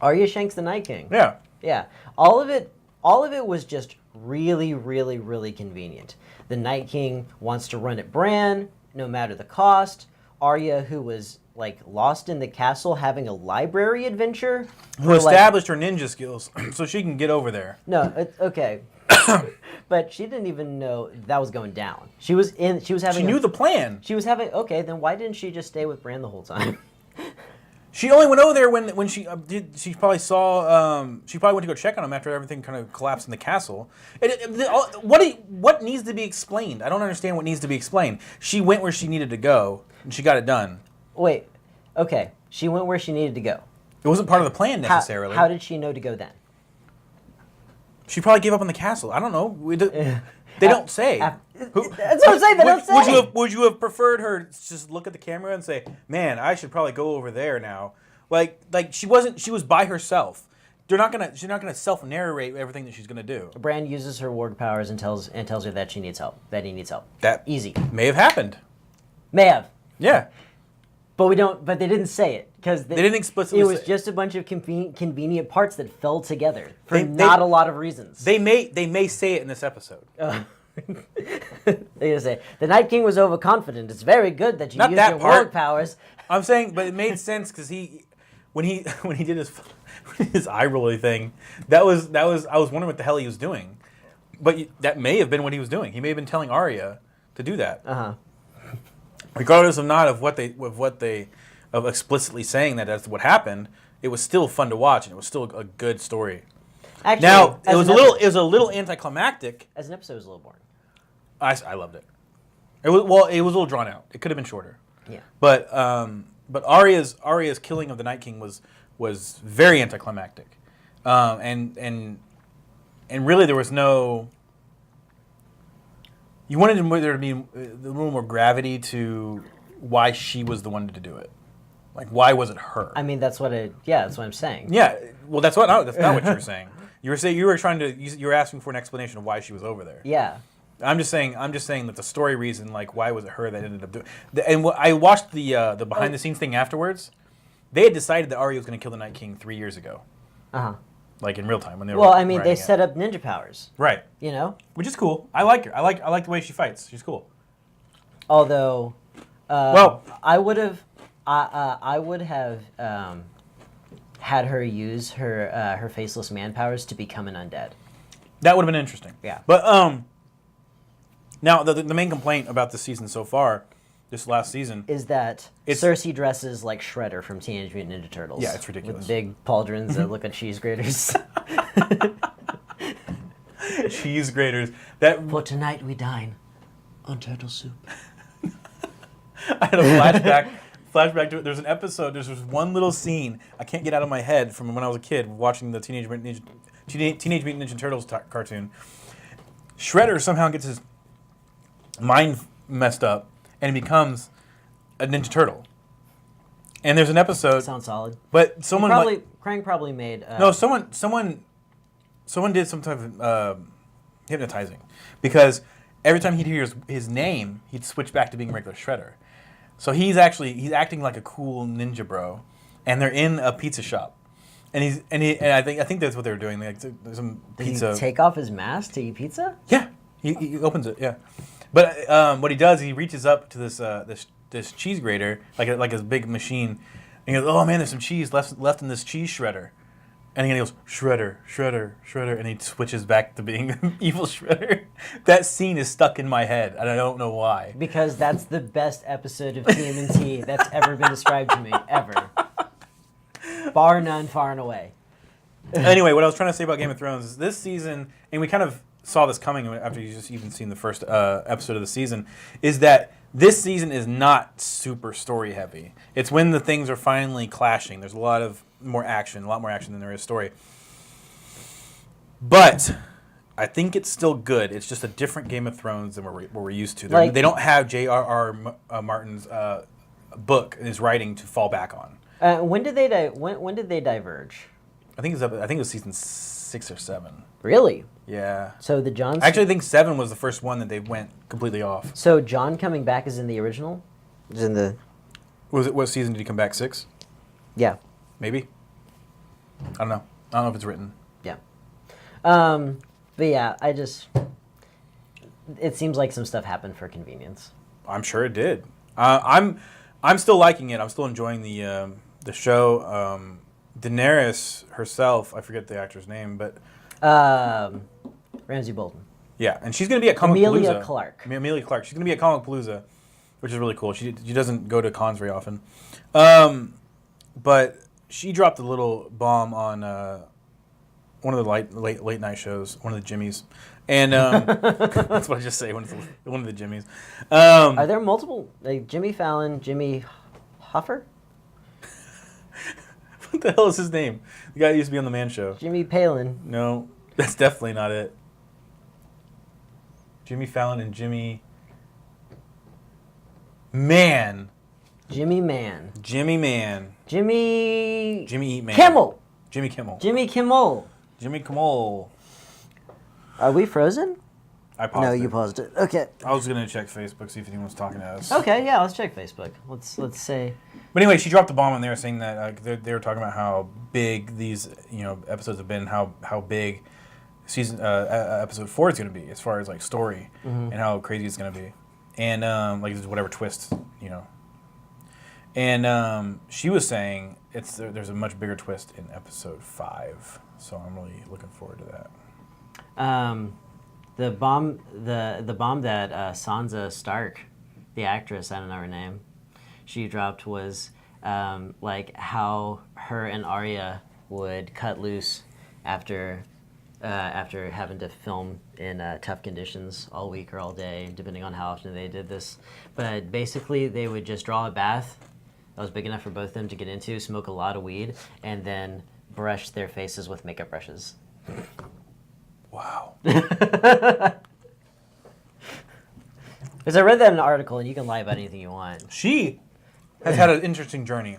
S1: Arya shanks the Night King.
S2: Yeah.
S1: Yeah. All of it was just really, really, really convenient. The Night King wants to run at Bran, no matter the cost. Arya, who was lost in the castle having a library adventure.
S2: Who established her ninja skills so she can get over there.
S1: No, okay. But she didn't even know that was going down. She was having.
S2: She knew the plan.
S1: She was having. Okay, then why didn't she just stay with Bran the whole time?
S2: She only went over there when she did. She probably saw. She probably went to go check on him after everything kind of collapsed in the castle. What needs to be explained? I don't understand what needs to be explained. She went where she needed to go, and she got it done.
S1: Wait. Okay. She went where she needed to go.
S2: It wasn't part of the plan necessarily.
S1: How did she know to go then?
S2: She probably gave up on the castle. I don't know. They don't say.
S1: That's what I'm saying. They don't say.
S2: Would you have preferred her to just look at the camera and say, "Man, I should probably go over there now"? Like she wasn't. She was by herself. She's not gonna self-narrate everything that she's gonna do.
S1: Bran uses her ward powers and tells her that she needs help. That he needs help.
S2: That
S1: easy.
S2: May have happened.
S1: May have.
S2: Yeah.
S1: But we don't. But they didn't say it because
S2: they didn't explicitly.
S1: It was just a bunch of convenient parts that fell together for not a lot of reasons.
S2: They may say it in this episode.
S1: They're gonna say the Night King was overconfident. It's very good that you used your ward powers.
S2: I'm saying, but it made sense because when he did his eye rolling thing, that was I was wondering what the hell he was doing, but that may have been what he was doing. He may have been telling Arya to do that. Regardless of explicitly saying that that's what happened, it was still fun to watch and it was still a good story.
S1: Actually,
S2: now it was a little anticlimactic.
S1: As an episode, it was a little boring.
S2: I loved it. It was a little drawn out. It could have been shorter.
S1: Yeah.
S2: But Arya's killing of the Night King was very anticlimactic, and really there was no. You wanted there to be a little more gravity to why she was the one to do it. Like, why was it her?
S1: I mean, that's what I'm saying.
S2: Yeah, well, that's not what you were saying. You were asking for an explanation of why she was over there.
S1: Yeah.
S2: I'm just saying that the story reason, like, why was it her that ended up doing? And I watched the behind the scenes thing afterwards. They had decided that Arya was going to kill the Night King 3 years ago. Like in real time when they were.
S1: Well, I mean, they set up ninja powers.
S2: Right.
S1: You know.
S2: Which is cool. I like her. I like the way she fights. She's cool.
S1: Although, I would have had her use her faceless man powers to become an undead.
S2: That would have been interesting.
S1: Yeah.
S2: But now the main complaint about this season so far, this last season,
S1: is that Cersei dresses like Shredder from Teenage Mutant Ninja Turtles.
S2: Yeah, it's ridiculous.
S1: With big pauldrons that look like cheese graters.
S2: Cheese graters.
S1: For tonight we dine on turtle soup.
S2: I had a flashback to it. There's an episode. There's this one little scene I can't get out of my head from when I was a kid watching the Teenage Mutant Ninja Turtles cartoon. Shredder somehow gets his mind messed up and he becomes a Ninja Turtle. And there's an episode.
S1: Sounds solid.
S2: But someone
S1: Krang probably made.
S2: No, someone did some type of hypnotizing because every time he'd hear his name, he'd switch back to being regular Shredder. So he's acting like a cool ninja bro, and they're in a pizza shop, and I think that's what they were doing. Like there's some pizza.
S1: Did he take off his mask to eat pizza?
S2: Yeah, he opens it. Yeah, but what he does, he reaches up to this cheese grater like a big machine, and he goes, "Oh man, there's some cheese left in this cheese shredder." And he goes, Shredder, Shredder, Shredder, and he switches back to being evil Shredder. That scene is stuck in my head, and I don't know why.
S1: Because that's the best episode of TMNT that's ever been described to me, ever. Bar none, far and away.
S2: Anyway, what I was trying to say about Game of Thrones is this season, and we kind of saw this coming after you just even seen the first episode of the season, is that this season is not super story heavy. It's when the things are finally clashing. There's a lot more action than there is story. But I think it's still good. It's just a different Game of Thrones than what we're used to. They don't have J.R.R. Martin's book and his writing to fall back on.
S1: When did they when did they diverge?
S2: I think it was season 6 or 7.
S1: Really?
S2: Yeah.
S1: So the John.
S2: Actually, I think 7 was the first one that they went completely off.
S1: So John coming back is in the original. Is in the.
S2: What season did he come back? 6?
S1: Yeah.
S2: Maybe. I don't know. I don't know if it's written.
S1: Yeah. But yeah, it seems like some stuff happened for convenience.
S2: I'm sure it did. I'm still liking it. I'm still enjoying the show. Daenerys herself, I forget the actor's name, but
S1: Ramsay Bolton.
S2: yeah, and she's going to be at Comic
S1: Emilia Clarke.
S2: Emilia Clarke. She's going to be at Comic Palooza, which is really cool. She doesn't go to cons very often, but she dropped a little bomb on one of the late night shows, one of the Jimmys, and that's what I just say. One of the Jimmys.
S1: Are there multiple? Like Jimmy Fallon, Jimmy Hoffer,
S2: What the hell is his name? The guy that used to be on the Man Show.
S1: Jimmy Palin.
S2: No, that's definitely not it. Jimmy Fallon and Jimmy Man.
S1: Jimmy Man.
S2: Jimmy Man.
S1: Jimmy.
S2: Jimmy Eat Man.
S1: Kimmel.
S2: Jimmy Kimmel.
S1: Jimmy Kimmel.
S2: Jimmy Kimmel.
S1: Are we frozen?
S2: I paused
S1: No,
S2: it.
S1: you paused it. Okay.
S2: I was gonna check Facebook, see if anyone's talking to us.
S1: Okay, yeah, let's check Facebook. Let's say.
S2: But anyway, she dropped the bomb in there, saying that they were talking about how big these episodes have been, how big season episode 4 is gonna be as far as like story and how crazy it's gonna be, and like whatever twist, And she was saying there's a much bigger twist in episode 5, so I'm really looking forward to that.
S1: The bomb that Sansa Stark, the actress, I don't know her name, she dropped was like how her and Arya would cut loose after having to film in tough conditions all week or all day, depending on how often they did this. But basically, they would just draw a bath that was big enough for both of them to get into, smoke a lot of weed, and then brush their faces with makeup brushes.
S2: Wow.
S1: Because I read that in an article, and you can lie about anything you want.
S2: She has had an interesting journey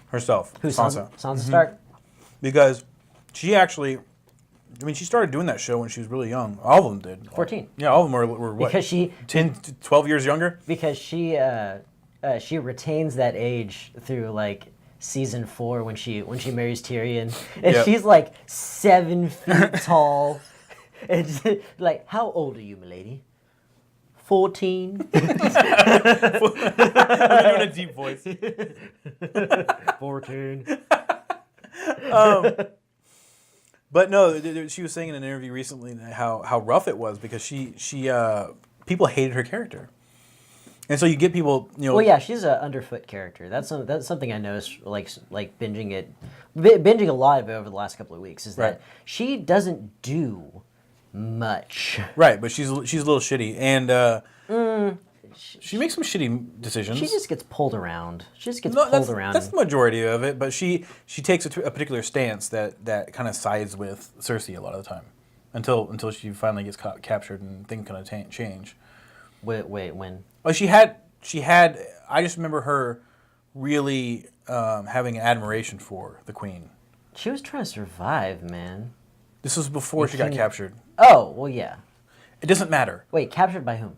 S2: herself.
S1: Who,
S2: Sansa?
S1: Sansa Stark?
S2: Because she actually, she started doing that show when she was really young. All of them did.
S1: 14.
S2: Yeah, all of them were what?
S1: Because she
S2: 10 to 12 years younger?
S1: Because she retains that age through like season 4 when she marries Tyrion, and
S2: Yep.
S1: she's like 7 feet tall. And like, how old are you, milady? 14.
S2: I'm doing a deep voice.
S1: 14.
S2: But no, she was saying in an interview recently how rough it was because she people hated her character, and so you get people
S1: Well, yeah, she's an underfoot character. That's something I noticed, like binging a lot of it over the last couple of weeks. Is
S2: Right.
S1: that she doesn't do much.
S2: right, but she's a little shitty, and she makes some shitty decisions.
S1: She just gets pulled around. She just gets
S2: No,
S1: pulled around.
S2: That's the majority of it, but she takes a particular stance that kind of sides with Cersei a lot of the time, until she finally gets captured and things kind of change.
S1: Wait, when?
S2: Well, she had. I just remember her really having an admiration for the Queen.
S1: She was trying to survive, man.
S2: This was before she got captured.
S1: Oh, well, yeah.
S2: It doesn't matter.
S1: Wait, captured by whom?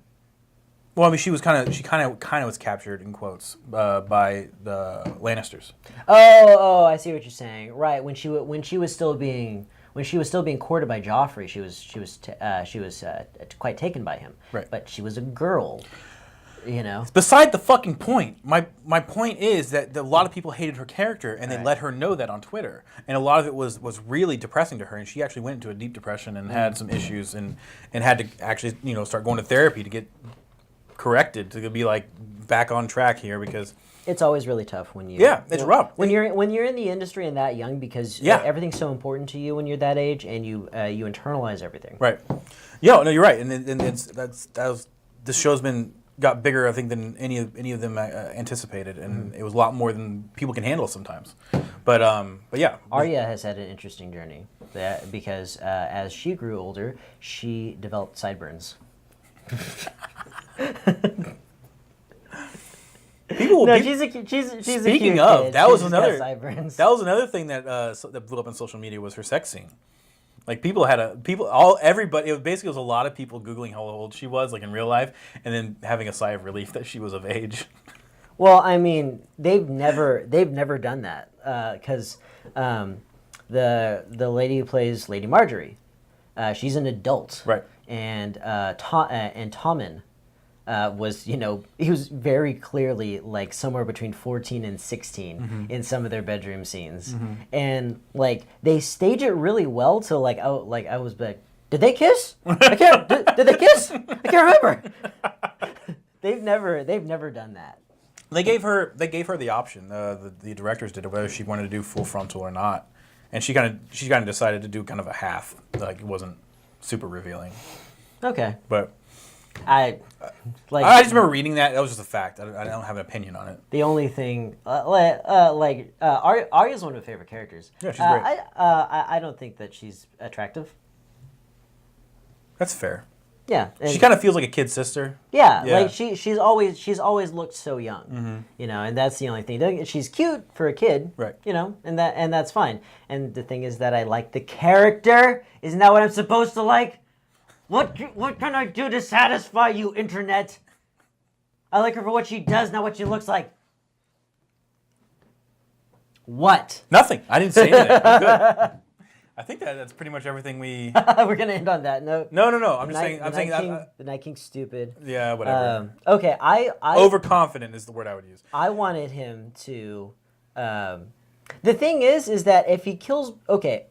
S2: Well, she kind of was captured in quotes by the Lannisters.
S1: Oh, I see what you're saying. Right, when she was still being courted by Joffrey, she was quite taken by him.
S2: Right.
S1: But she was a girl,
S2: Beside the fucking point. My point is that a lot of people hated her character, and they
S1: Right.
S2: let her know that on Twitter. And a lot of it was really depressing to her, and she actually went into a deep depression and had some issues, and had to actually start going to therapy to get corrected, to be like back on track here, because
S1: It's always really tough when you.
S2: Yeah, it's rough.
S1: when you're in the industry and that young, because
S2: Yeah.
S1: everything's so important to you when you're that age, and you internalize everything.
S2: right. Yeah, no, you're right, and this show's got bigger, I think, than any of them anticipated, and it was a lot more than people can handle sometimes. But yeah,
S1: Arya has had an interesting journey because as she grew older, she developed sideburns.
S2: People.
S1: No,
S2: people
S1: she's a
S2: speaking
S1: cute
S2: of,
S1: kid.
S2: that
S1: She's
S2: was
S1: just got
S2: another.
S1: sideburns.
S2: That was another thing that that blew up on social media was her sex scene. Like everybody. It was a lot of people googling how old she was, like in real life, and then having a sigh of relief that she was of age.
S1: Well, I mean, they've never done that because the lady who plays Lady Marjorie, she's an adult,
S2: Right.
S1: And Tommen was, he was very clearly like somewhere between 14 and 16 in some of their bedroom scenes, and like they stage it really well. To I was like, did they kiss? I can't. Did they kiss? I can't remember. They've never done that.
S2: They gave her the option. The directors did, whether she wanted to do full frontal or not, and she kind of decided to do kind of a half. Like it wasn't super revealing.
S1: Okay,
S2: But
S1: I
S2: I just remember reading that. That was just a fact. I don't have an opinion on it.
S1: the only thing Arya's one of my favorite characters.
S2: Yeah, she's great.
S1: I don't think that she's attractive.
S2: That's fair.
S1: Yeah, and-
S2: She kind of feels like a kid sister.
S1: Yeah,
S2: Yeah.
S1: like she's always looked so young, and that's the only thing. She's cute for a kid,
S2: Right.
S1: And that's fine. And the thing is that I like the character. Isn't that what I'm supposed to like? What can I do to satisfy you, internet? I like her for what she does, not what she looks like. What?
S2: Nothing. I didn't say anything. I'm good. I think that's pretty much everything we.
S1: We're gonna end on that note.
S2: No. I'm just saying. I'm saying that.
S1: The Night King's stupid.
S2: Yeah, whatever.
S1: Okay, I
S2: Overconfident is the word I would use.
S1: I wanted him to. The thing is that if he kills,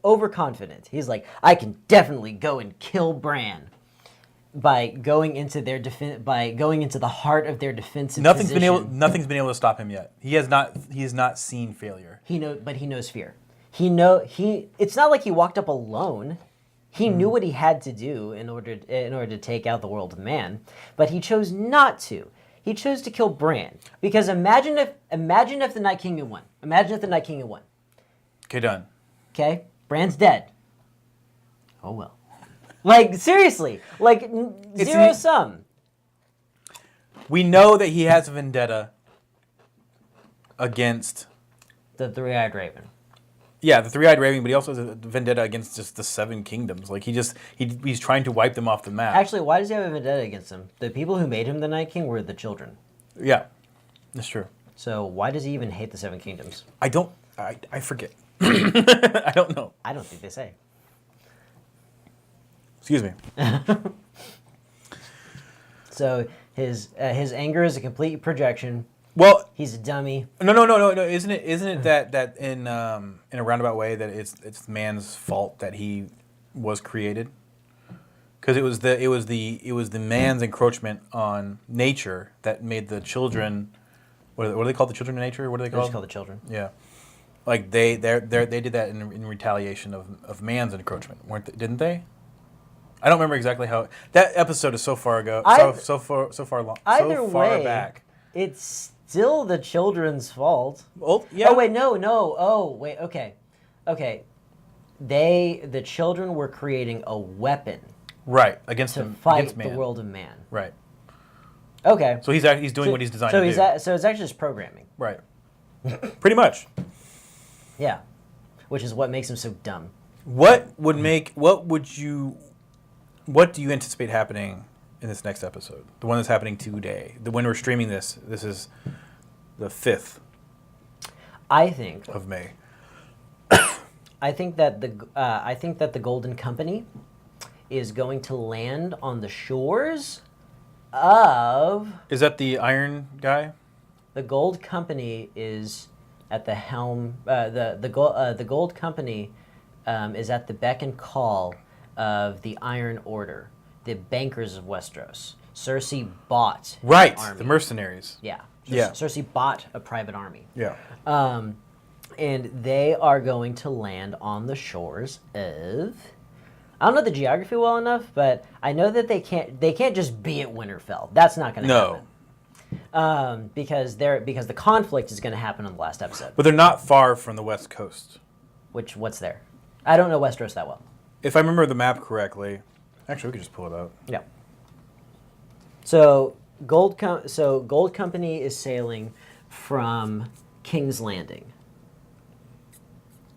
S1: overconfident. He's like, I can definitely go and kill Bran by going into their going into the heart of their defensive position.
S2: Nothing's been able to stop him yet. He has not seen failure.
S1: But he knows fear. It's not like he walked up alone. He knew what he had to do in order to take out the world of man, but he chose not to. He chose to kill Bran because imagine if the Night King had won. Imagine if the Night King had won.
S2: Okay, done.
S1: Okay, Bran's dead. Oh well. Like seriously, like zero sum.
S2: We know that he has a vendetta against
S1: The Three-Eyed Raven.
S2: the Three-Eyed Raven, but he also has a vendetta against just the Seven Kingdoms. Like he's trying to wipe them off the map.
S1: Actually, why does he have a vendetta against them? The people who made him the Night King were the children.
S2: Yeah, that's true.
S1: So why does he even hate the Seven Kingdoms?
S2: I forget. I don't know.
S1: I don't think they say.
S2: Excuse me.
S1: So his anger is a complete projection.
S2: Well,
S1: He's a dummy.
S2: no. Isn't it that in a roundabout way that it's man's fault that he was created? Because it was the man's encroachment on nature that made the children. What are they called? The children of nature? What are they
S1: They're
S2: called?
S1: just called the children.
S2: Yeah, like they did that in retaliation of man's encroachment, didn't they? I don't remember exactly how that episode is so far ago, so far back.
S1: It's still the children's fault.
S2: Oh yeah.
S1: Oh wait, no. Oh wait, okay. The children were creating a weapon
S2: Right against
S1: to
S2: him,
S1: fight
S2: against man.
S1: the world of man.
S2: Right.
S1: Okay.
S2: So he's doing what he's designed
S1: so
S2: to
S1: he's
S2: do.
S1: so it's actually just programming.
S2: Right. Pretty much.
S1: Yeah. Which is what makes him so dumb.
S2: What do you anticipate happening in this next episode? The one that's happening today. When we're streaming this is the 5th
S1: I think
S2: of May.
S1: I think that the Golden Company is going to land on the shores of
S2: Is that the Iron guy?
S1: the Gold Company is at the helm. The Gold Company is at the beck and call of the Iron Order, the bankers of Westeros. Cersei bought
S2: Right.
S1: an army.
S2: The mercenaries.
S1: Yeah.
S2: Yeah.
S1: Cersei bought a private army.
S2: Yeah.
S1: And they are going to land on the shores of. I don't know the geography well enough, but I know that they can't just be at Winterfell. That's not going to happen. Because the conflict is going to happen in the last episode.
S2: But they're not far from the West Coast.
S1: What's there? I don't know Westeros that well.
S2: If I remember the map correctly, actually we could just pull it up.
S1: Yeah. So Gold Company is sailing from King's Landing,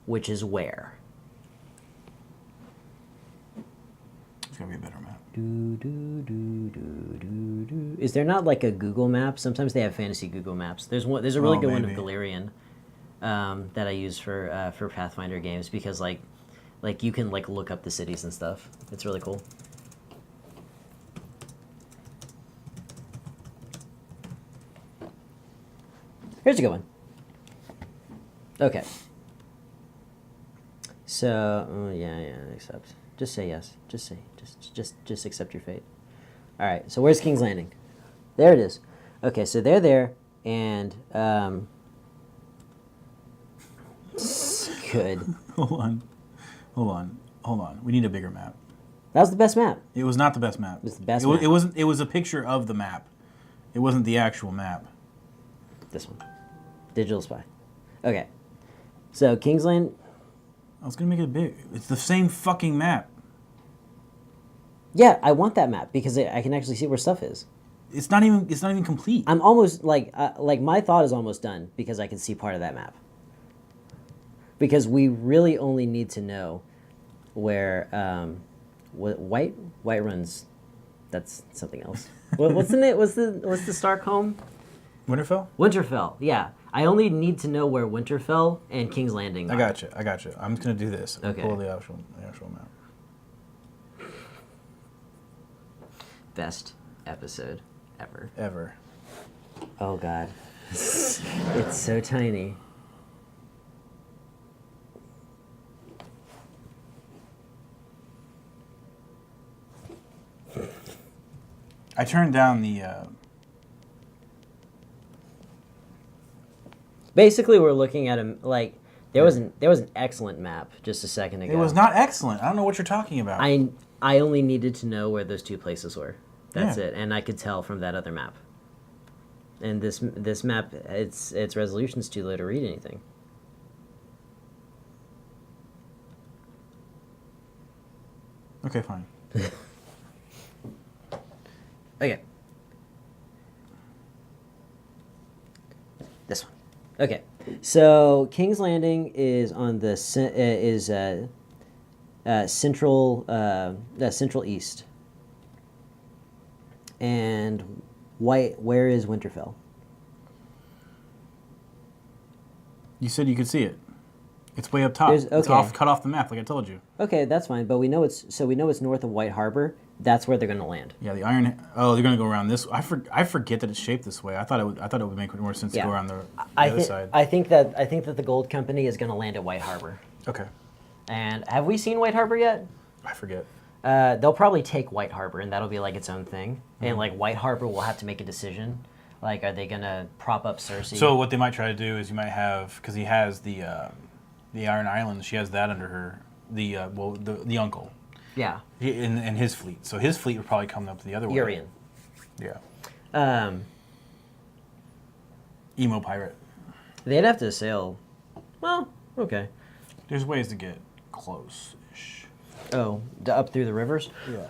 S1: which is where?
S2: It's gonna be a better map.
S1: Is there not like a Google map? Sometimes they have fantasy Google maps. There's one. There's a really good one of
S2: maybe.
S1: Galerian that I use for Pathfinder games because like you can like look up the cities and stuff. It's really cool. Here's a good one. Okay. So, yeah, accept. Just say yes. Just accept your fate. All right. So where's King's Landing? There it is. Okay. So they're there, and good.
S2: Hold on. We need a bigger map.
S1: That was the best map.
S2: It was not the best map.
S1: It was the best
S2: It, wa-
S1: map.
S2: it wasn't. It was a picture of the map. It wasn't the actual map.
S1: This one. Digital Spy. Okay. So King's Land.
S2: I was gonna make it big. It's the same fucking map.
S1: Yeah, I want that map because I can actually see where stuff is.
S2: It's not even complete.
S1: I'm almost like my thought is almost done because I can see part of that map. Because we really only need to know where what White runs. That's something else. What's the name? What's the Stark home?
S2: Winterfell?
S1: Winterfell. Yeah, I only need to know where Winterfell and King's Landing are.
S2: I got you. I'm just gonna do this.
S1: Okay.
S2: Pull the actual map.
S1: Best episode ever.
S2: Ever.
S1: Oh God, it's so tiny.
S2: I turned down the.
S1: Basically, we're looking at like there was an excellent map just a second ago.
S2: It was not excellent. I don't know what you're talking about.
S1: I only needed to know where those two places were. That's
S2: Yeah.
S1: it, and I could tell from that other map. And this map, its resolution's too low to read anything.
S2: Okay, fine.
S1: Okay. This one. Okay. So King's Landing is on the central east. And where is Winterfell?
S2: You said you could see it. It's way up top.
S1: There's-
S2: It's
S1: okay.
S2: cut off the map, like I told you.
S1: Okay, that's fine, but we know it's north of White Harbor. That's where they're going to land.
S2: Yeah, the Iron. Oh, they're gonna go around this. I forget that it's shaped this way. I thought it would make more sense
S1: Yeah.
S2: to go around the other side.
S1: I think that the Gold Company is going to land at White Harbor.
S2: Okay.
S1: And have we seen White Harbor yet?
S2: I forget.
S1: They'll probably take White Harbor, and that'll be like its own thing.
S2: Mm-hmm.
S1: And like White Harbor will have to make a decision. Like, are they gonna prop up Cersei?
S2: So what they might try to do is you might have, because he has the Iron Islands, she has that under her. The uncle.
S1: yeah,
S2: In his fleet. So his fleet would probably come up the other way.
S1: Urian.
S2: Yeah. Emo pirate.
S1: They'd have to sail. Well, okay.
S2: There's ways to get close-ish.
S1: Oh, up through the rivers.
S2: Yeah.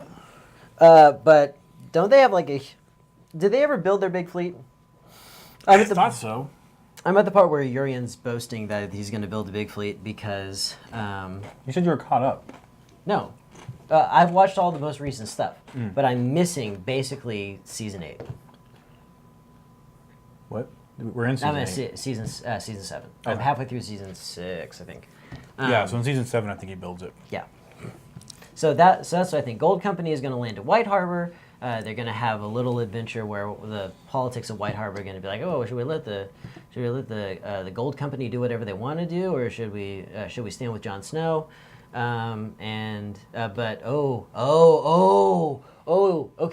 S1: But don't they have like a? Did they ever build their big fleet?
S2: I thought so.
S1: I'm at the part where Urian's boasting that he's going to build a big fleet because
S2: You said you were caught up.
S1: no, I've watched all the most recent stuff, but I'm missing basically season 8.
S2: What? We're in season
S1: I'm
S2: 8.
S1: at season 7. I'm
S2: Okay.
S1: halfway through season 6, I think.
S2: Yeah, so in season 7, I think he builds it.
S1: Yeah. So that's what I think. Gold Company is going to land at White Harbor. They're going to have a little adventure where the politics of White Harbor are going to be like, oh, should we let the Gold Company do whatever they want to do, or should we stand with Jon Snow? Okay,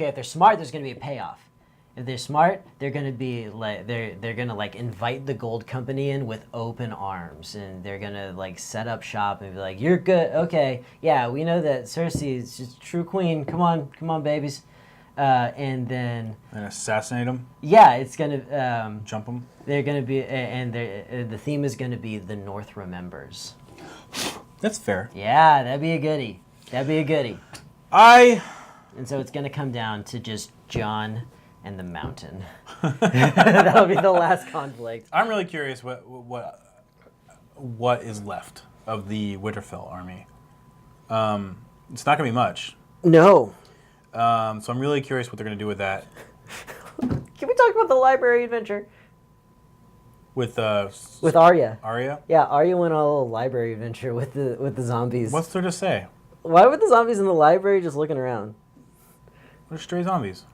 S1: if they're smart, there's going to be a payoff. If they're smart, they're going to be like they're going to like invite the Gold Company in with open arms, and they're going to like set up shop and be like, "You're good, okay, yeah, we know that Cersei is just true queen. Come on, babies," and then
S2: And assassinate him,
S1: yeah, it's going to
S2: jump him.
S1: they're going to be and the theme is going to be the North remembers.
S2: That's fair.
S1: Yeah, that'd be a goodie.
S2: I
S1: And so it's going to come down to just Jon and the mountain. That'll be the last conflict.
S2: I'm really curious what is left of the Winterfell army. It's not gonna be much.
S1: No.
S2: So I'm really curious what they're gonna do with that.
S1: Can we talk about the library adventure?
S2: With
S1: Arya.
S2: Arya?
S1: Yeah, Arya went on a little library adventure with the zombies.
S2: What's there to say?
S1: Why were the zombies in the library just looking around?
S2: They're stray zombies.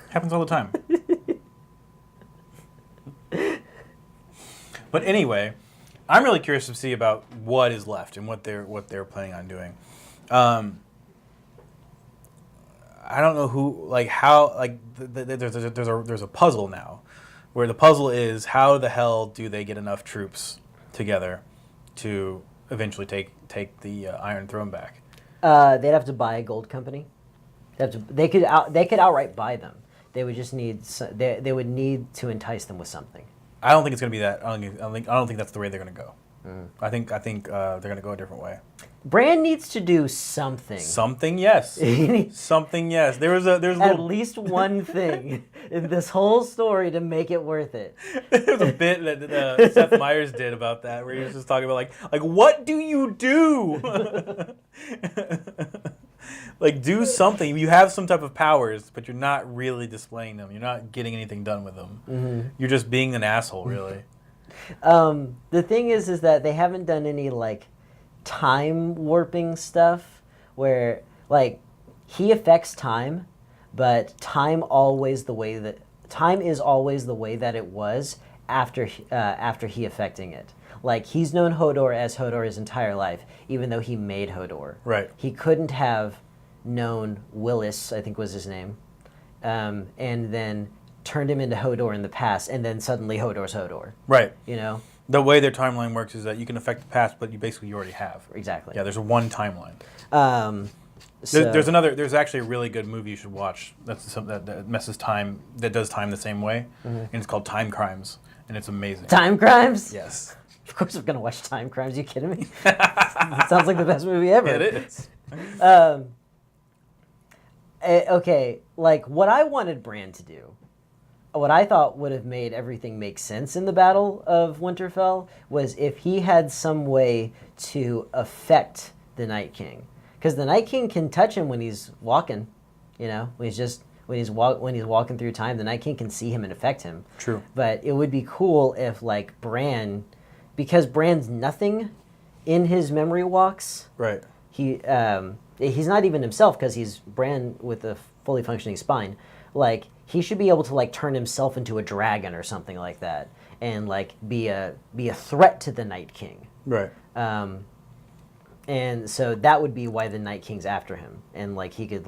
S2: Happens all the time. But anyway, I'm really curious to see about what is left and what they're planning on doing. I don't know there's a puzzle now, where the puzzle is how the hell do they get enough troops together to eventually take the Iron Throne back?
S1: They'd have to buy a gold company. They could outright buy them. They would just need they would need to entice them with something.
S2: I don't think it's going to be that. I don't think that's the way they're going to go. I think they're going to go a different way.
S1: Bran needs to do something.
S2: Something, yes. Something, yes. There's a
S1: At least one thing in this whole story to make it worth it.
S2: There's a bit that Seth Meyers did about that, where he was just talking about like what do you do? Like, do something. You have some type of powers, but you're not really displaying them. You're not getting anything done with them. Mm-hmm. You're just being an asshole, really.
S1: The thing is that they haven't done any like time warping stuff where like he affects time, but time is always the way that it was after he affecting it. Like, he's known Hodor as Hodor his entire life, even though he made Hodor.
S2: Right.
S1: He couldn't have known Willis, I think was his name, and then turned him into Hodor in the past, and then suddenly Hodor's Hodor.
S2: Right.
S1: You know?
S2: The way their timeline works is that you can affect the past, but you already have.
S1: Exactly.
S2: Yeah, there's one timeline.
S1: So,
S2: There's actually a really good movie you should watch that messes time, that does time the same way, and it's called Time Crimes, and it's amazing.
S1: Time Crimes?
S2: Yes.
S1: Of course I'm going to watch Time Crimes. Are you kidding me? It sounds like the best movie ever.
S2: Yeah, it is.
S1: Okay, like, what I wanted Bran to do, what I thought would have made everything make sense in the Battle of Winterfell was if he had some way to affect the Night King. Because the Night King can touch him when he's walking, you know, when he's walking through time, the Night King can see him and affect him.
S2: True.
S1: But it would be cool if, like, Bran, because Bran's nothing in his memory walks.
S2: Right.
S1: He's not even himself because he's Bran with a fully functioning spine. Like, he should be able to, like, turn himself into a dragon or something like that, and like be a threat to the Night King.
S2: Right.
S1: And so that would be why the Night King's after him, and like he could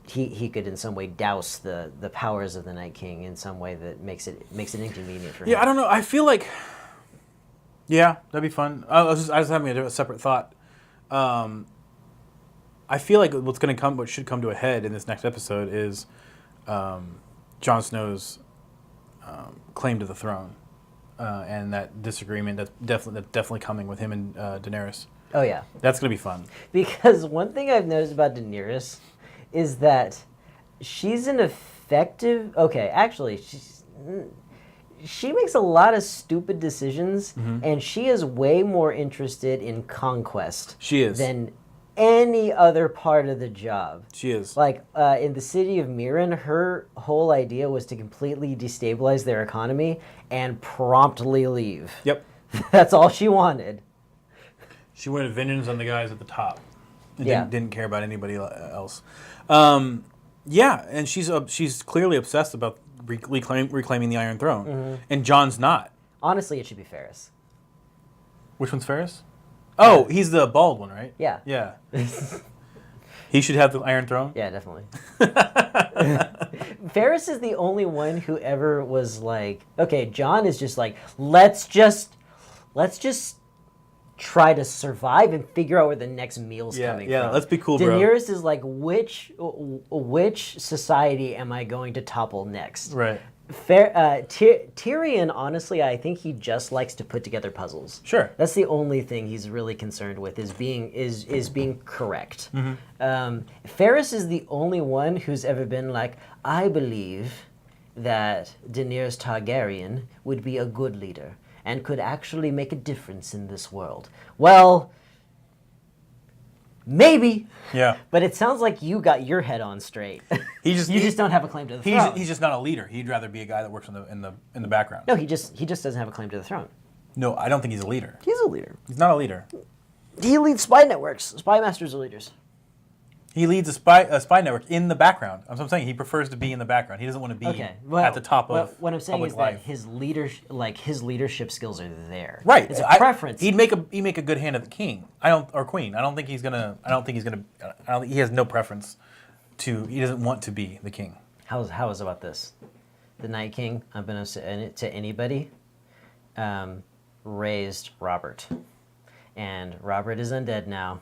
S1: he could in some way douse the powers of the Night King in some way that makes it inconvenient for him.
S2: Yeah, I don't know. I feel like, yeah, that'd be fun. I was having a separate thought. I feel like what should come to a head in this next episode is Jon Snow's claim to the throne, and that disagreement that's definitely coming with him and Daenerys.
S1: Oh yeah,
S2: that's gonna be fun.
S1: Because one thing I've noticed about Daenerys is that she's an effective. Okay, actually, she makes a lot of stupid decisions, and she is way more interested in conquest.
S2: She is.
S1: Than any other part of the job.
S2: She is.
S1: Like, in the city of Mirren, her whole idea was to completely destabilize their economy and promptly leave.
S2: Yep.
S1: That's all she wanted.
S2: She wanted vengeance on the guys at the top. And didn't care about anybody else. Yeah, and she's clearly obsessed about reclaiming the Iron Throne, and Jon's not.
S1: Honestly, it should be Ferris.
S2: Which one's Ferris? Oh, he's the bald one, right?
S1: Yeah.
S2: Yeah. He should have the Iron Throne?
S1: Yeah, definitely. Ferris is the only one who ever was like, okay, Jon is just like, let's just try to survive and figure out where the next meal's coming from.
S2: Yeah, let's be cool, bro.
S1: Daenerys is like, which society am I going to topple next?
S2: Right.
S1: Tyrion, honestly, I think he just likes to put together puzzles.
S2: Sure.
S1: That's the only thing he's really concerned with is being correct. Ferris is the only one who's ever been like, I believe that Daenerys Targaryen would be a good leader and could actually make a difference in this world. Well, maybe.
S2: Yeah.
S1: But it sounds like you got your head on straight.
S2: He just
S1: you just don't have a claim to the throne.
S2: He's just not a leader. He'd rather be a guy that works in the background.
S1: No, he just doesn't have a claim to the throne.
S2: No, I don't think he's a leader.
S1: He's a leader.
S2: He's not a leader.
S1: He leads spy networks. Spy masters are leaders.
S2: He leads a spy network in the background. That's what I'm saying. He prefers to be in the background. He doesn't want to be at the top of
S1: what I'm saying
S2: public
S1: is
S2: life.
S1: that his leadership skills are there.
S2: Right.
S1: It's a preference.
S2: He'd make a good hand of the king. Or queen. I don't think he has no preference to. He doesn't want to be the king.
S1: How is about this? The Night King, unbeknownst to anybody, raised Robert, and Robert is undead now.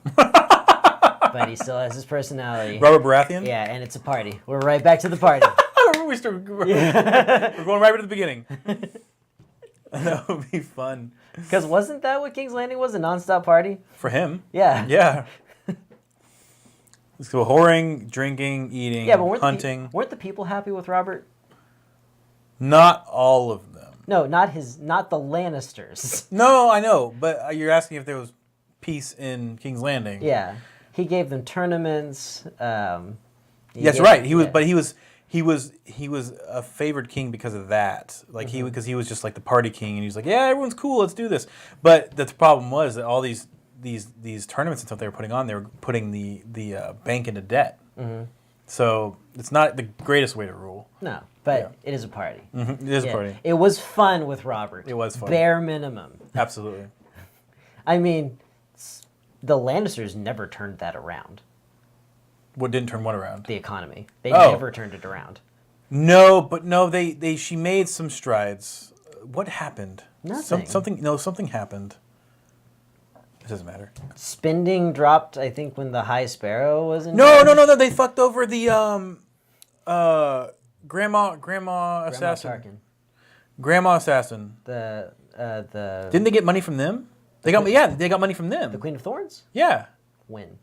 S1: But he still has his personality.
S2: Robert Baratheon?
S1: Yeah, and it's a party. We're right back to the party.
S2: We're going right to the beginning. That would be fun.
S1: Because wasn't that what King's Landing was? A nonstop party?
S2: For him?
S1: Yeah.
S2: Yeah. Let's go whoring, drinking, eating,
S1: Yeah, but
S2: hunting.
S1: weren't the people happy with Robert?
S2: Not all of them.
S1: No, not the Lannisters.
S2: No, I know, but you're asking if there was peace in King's Landing.
S1: Yeah. He gave them tournaments.
S2: That's right. But he was a favored king because of that. Like because he was just like the party king, and he was like, yeah, everyone's cool, let's do this. But the problem was that all these tournaments and stuff they were putting on, they were putting the bank into debt. Mm-hmm. So it's not the greatest way to rule.
S1: No, but it is a party.
S2: Mm-hmm. It is a party.
S1: It was fun with Robert.
S2: It was fun.
S1: Bare minimum.
S2: Absolutely.
S1: I mean, the Lannisters never turned that around.
S2: What didn't turn what around?
S1: The economy. They never turned it around.
S2: No, she made some strides. What happened?
S1: Nothing.
S2: Something happened. It doesn't matter.
S1: Spending dropped, I think, when the High Sparrow was in
S2: No,
S1: charge.
S2: they fucked over the grandma assassin.
S1: Tarkin.
S2: Grandma assassin.
S1: The
S2: Didn't they get money from them? They got money from them.
S1: the Queen of Thorns?
S2: Yeah.
S1: When?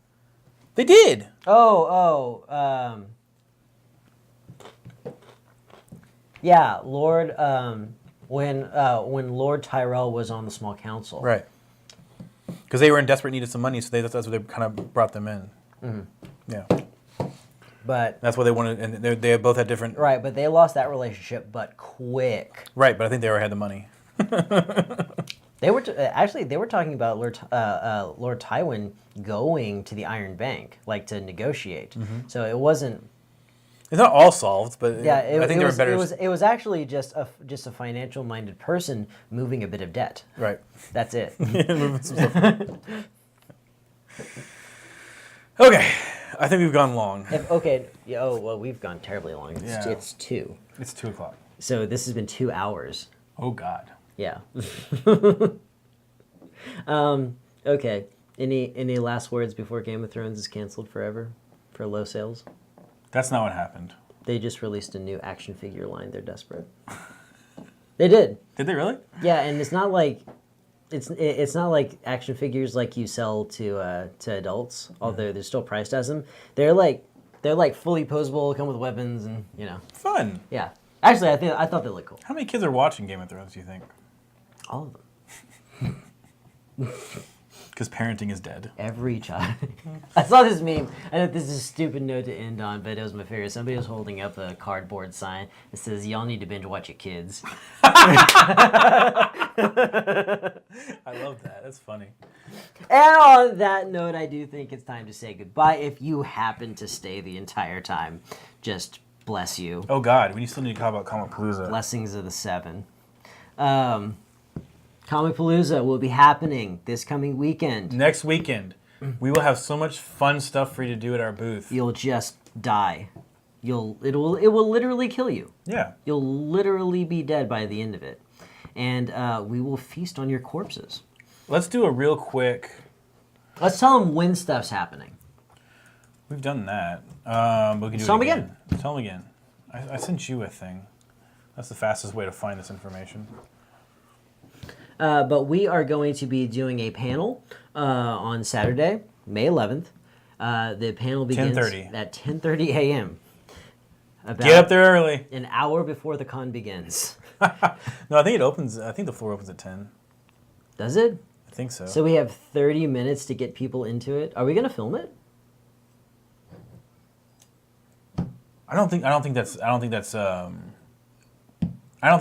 S2: They did.
S1: Yeah, Lord. When Lord Tyrell was on the Small Council.
S2: Right. Because they were in desperate need of some money, so that's what they kind of brought them in. Mm-hmm. Yeah.
S1: But
S2: That's why they wanted, and they both had different.
S1: right, but they lost that relationship, but quick.
S2: Right, but I think they already had the money.
S1: They were they were talking about Lord Tywin going to the Iron Bank, like to negotiate.
S2: Mm-hmm.
S1: So it wasn't.
S2: It's not all solved, but
S1: Yeah,
S2: I think they were better.
S1: It was actually just a financial minded person moving a bit of debt.
S2: Right.
S1: That's it.
S2: Moving some stuff. Okay, I think we've gone long.
S1: We've gone terribly long.
S2: Yeah.
S1: It's 2.
S2: It's 2:00.
S1: So this has been 2 hours.
S2: Oh God.
S1: Yeah. Okay. Any last words before Game of Thrones is canceled forever for low sales?
S2: That's not what happened.
S1: They just released a new action figure line. They're desperate. They did.
S2: Did they really?
S1: Yeah, and it's not like it's not like action figures like you sell to adults. Although they're still priced as them. They're like fully posable, come with weapons, and
S2: Fun.
S1: Yeah. Actually, I thought they looked cool.
S2: How many kids are watching Game of Thrones, do you think?
S1: All of them.
S2: Because parenting is dead.
S1: Every child. I saw this meme. I know this is a stupid note to end on, but it was my favorite. Somebody was holding up a cardboard sign that says, "Y'all need to binge watch your kids."
S2: I love that. That's funny.
S1: And on that note, I do think it's time to say goodbye. If you happen to stay the entire time, just bless you.
S2: Oh God, we still need to talk about Comicpalooza.
S1: Blessings of the 7. Comicpalooza will be happening this coming weekend.
S2: Next weekend, we will have so much fun stuff for you to do at our booth.
S1: You'll just die. It will literally kill you.
S2: Yeah.
S1: You'll literally be dead by the end of it. And we will feast on your corpses.
S2: Let's do a real quick.
S1: Let's tell them when stuff's happening.
S2: We've done that. We can do
S1: Tell
S2: it
S1: 'em again.
S2: Tell them again. I sent you a thing. That's the fastest way to find this information.
S1: But we are going to be doing a panel on Saturday, May 11th. The panel begins
S2: 10:30.
S1: at 10:30 a.m. About
S2: Get up there early.
S1: an hour before the con begins.
S2: No, I think it opens. I think the floor opens at 10.
S1: Does it?
S2: I think so.
S1: So we have 30 minutes to get people into it. Are we going to film it?
S2: I don't think that's. I don't think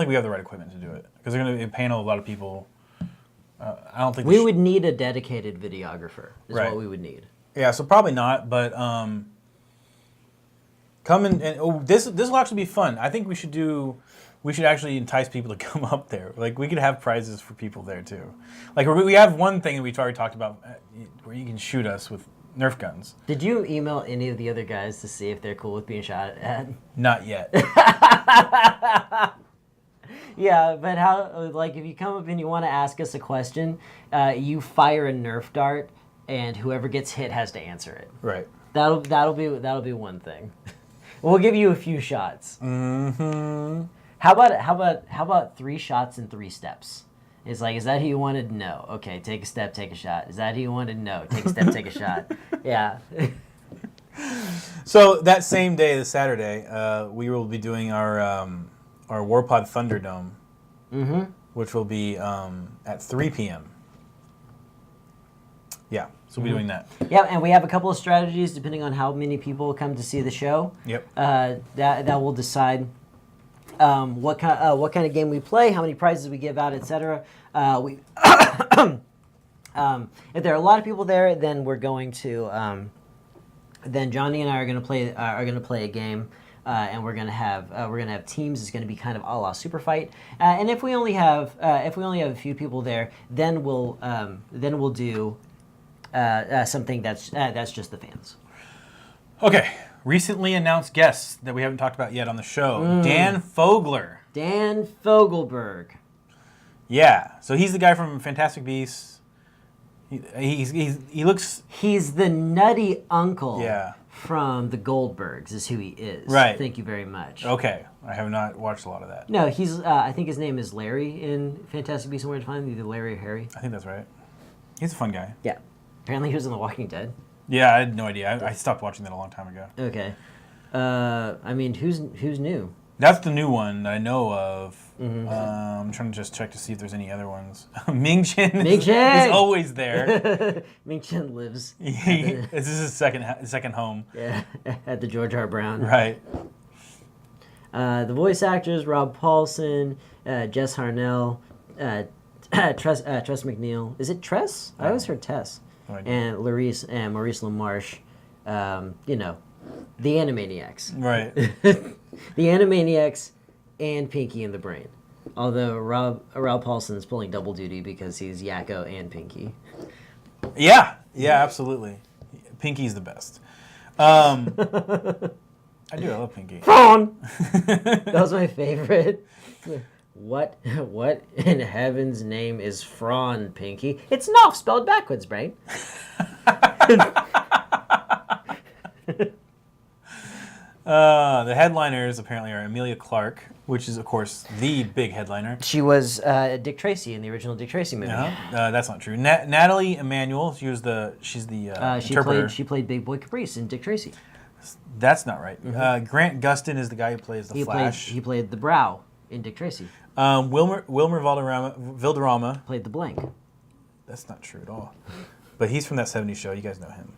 S2: we have the right equipment to do it because they're going to panel a lot of people. I don't think
S1: We would need a dedicated videographer. Is
S2: Right.
S1: what we would need.
S2: Yeah, so probably not. But come and this will actually be fun. I think we should actually entice people to come up there. Like we could have prizes for people there too. Like we have one thing that we've already talked about where you can shoot us with Nerf guns.
S1: Did you email any of the other guys to see if they're cool with being shot at?
S2: Not yet.
S1: Yeah, but how? Like, if you come up and you want to ask us a question, you fire a Nerf dart, and whoever gets hit has to answer it.
S2: Right.
S1: That'll be one thing. We'll give you a few shots.
S2: Mm-hmm.
S1: How about 3 shots in 3 steps? It's like, is that who you wanted? No. Okay, take a step, take a shot. Is that who you wanted? No. Take a step, take a shot. Yeah.
S2: So that same day, this Saturday, we will be doing our WarPod Thunderdome, which will be at 3 p.m. Yeah, so we'll be doing that.
S1: Yeah, and we have a couple of strategies depending on how many people come to see the show.
S2: Yep.
S1: That will decide what kind of game we play, how many prizes we give out, etc. If there are a lot of people there, then we're going to then Johnny and I are going to play a game. And we're gonna have teams. It's gonna be kind of a la super fight. And if we only have a few people there, then we'll do something that's just the fans.
S2: Okay. Recently announced guests that we haven't talked about yet on the show. Dan Fogler.
S1: Dan Fogelberg.
S2: Yeah. So he's the guy from Fantastic Beasts. He looks.
S1: He's the nutty uncle.
S2: Yeah.
S1: From the Goldbergs is who he is.
S2: Right.
S1: Thank you very much.
S2: Okay. I have not watched a lot of that.
S1: No, he's. I think his name is Larry in Fantastic Beasts and Where to Find Them, either Larry or Harry.
S2: I think that's right. He's a fun guy.
S1: Yeah. Apparently he was in The Walking Dead.
S2: Yeah, I had no idea. I stopped watching that a long time ago.
S1: Okay. I mean, who's new?
S2: That's the new one that I know of. I'm trying to just check to see if there's any other ones. Ming Chen is always there.
S1: Ming Chen lives.
S2: This is his second home.
S1: Yeah, at the George R. Brown.
S2: Right.
S1: The voice actors: Rob Paulson, Jess Harnell, Tress McNeil. Is it Tress? I always heard Tess.
S2: No idea.
S1: And Maurice LaMarche. The Animaniacs.
S2: Right.
S1: The Animaniacs and Pinky and the Brain. Although Rob Paulson is pulling double duty because he's Yakko and Pinky.
S2: Yeah, absolutely. Pinky's the best. I love Pinky.
S1: Prawn! That was my favorite. What in heaven's name is Frawn, Pinky? It's Knopf spelled backwards, Brain.
S2: The headliners apparently are Emilia Clarke, which is, of course, the big headliner.
S1: She was Dick Tracy in the original Dick Tracy movie.
S2: That's not true. Natalie Emanuel, she's the interpreter.
S1: She played Big Boy Caprice in Dick Tracy.
S2: That's not right. Grant Gustin is the guy who plays the Flash.
S1: He played the Brow in Dick Tracy.
S2: Wilmer Valderrama
S1: Played the Blank.
S2: That's not true at all. But he's from that 70s show. You guys know him.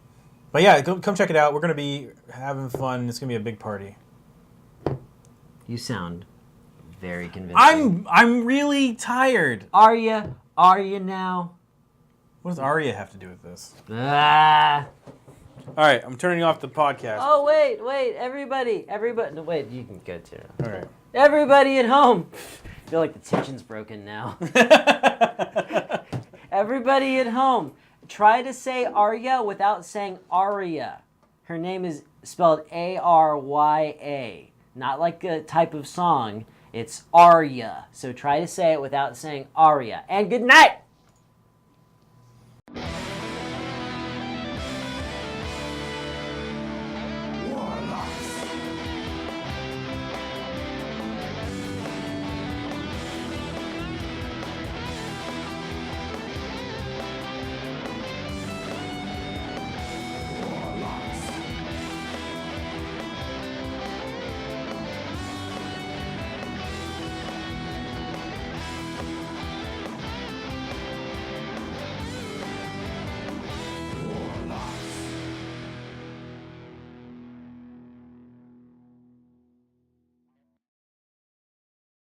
S2: But yeah, come check it out. We're going to be having fun. It's going to be a big party.
S1: You sound very convincing.
S2: I'm really tired.
S1: Are you now?
S2: What does Arya have to do with this?
S1: Ah.
S2: All right, I'm turning off the podcast.
S1: Oh, wait. Everybody. No, wait, you can go too.
S2: All right.
S1: Everybody at home. I feel like the tension's broken now. Everybody at home. Try to say Arya without saying Aria. Her name is spelled Arya. Not like a type of song. It's Arya. So try to say it without saying Arya. And good night!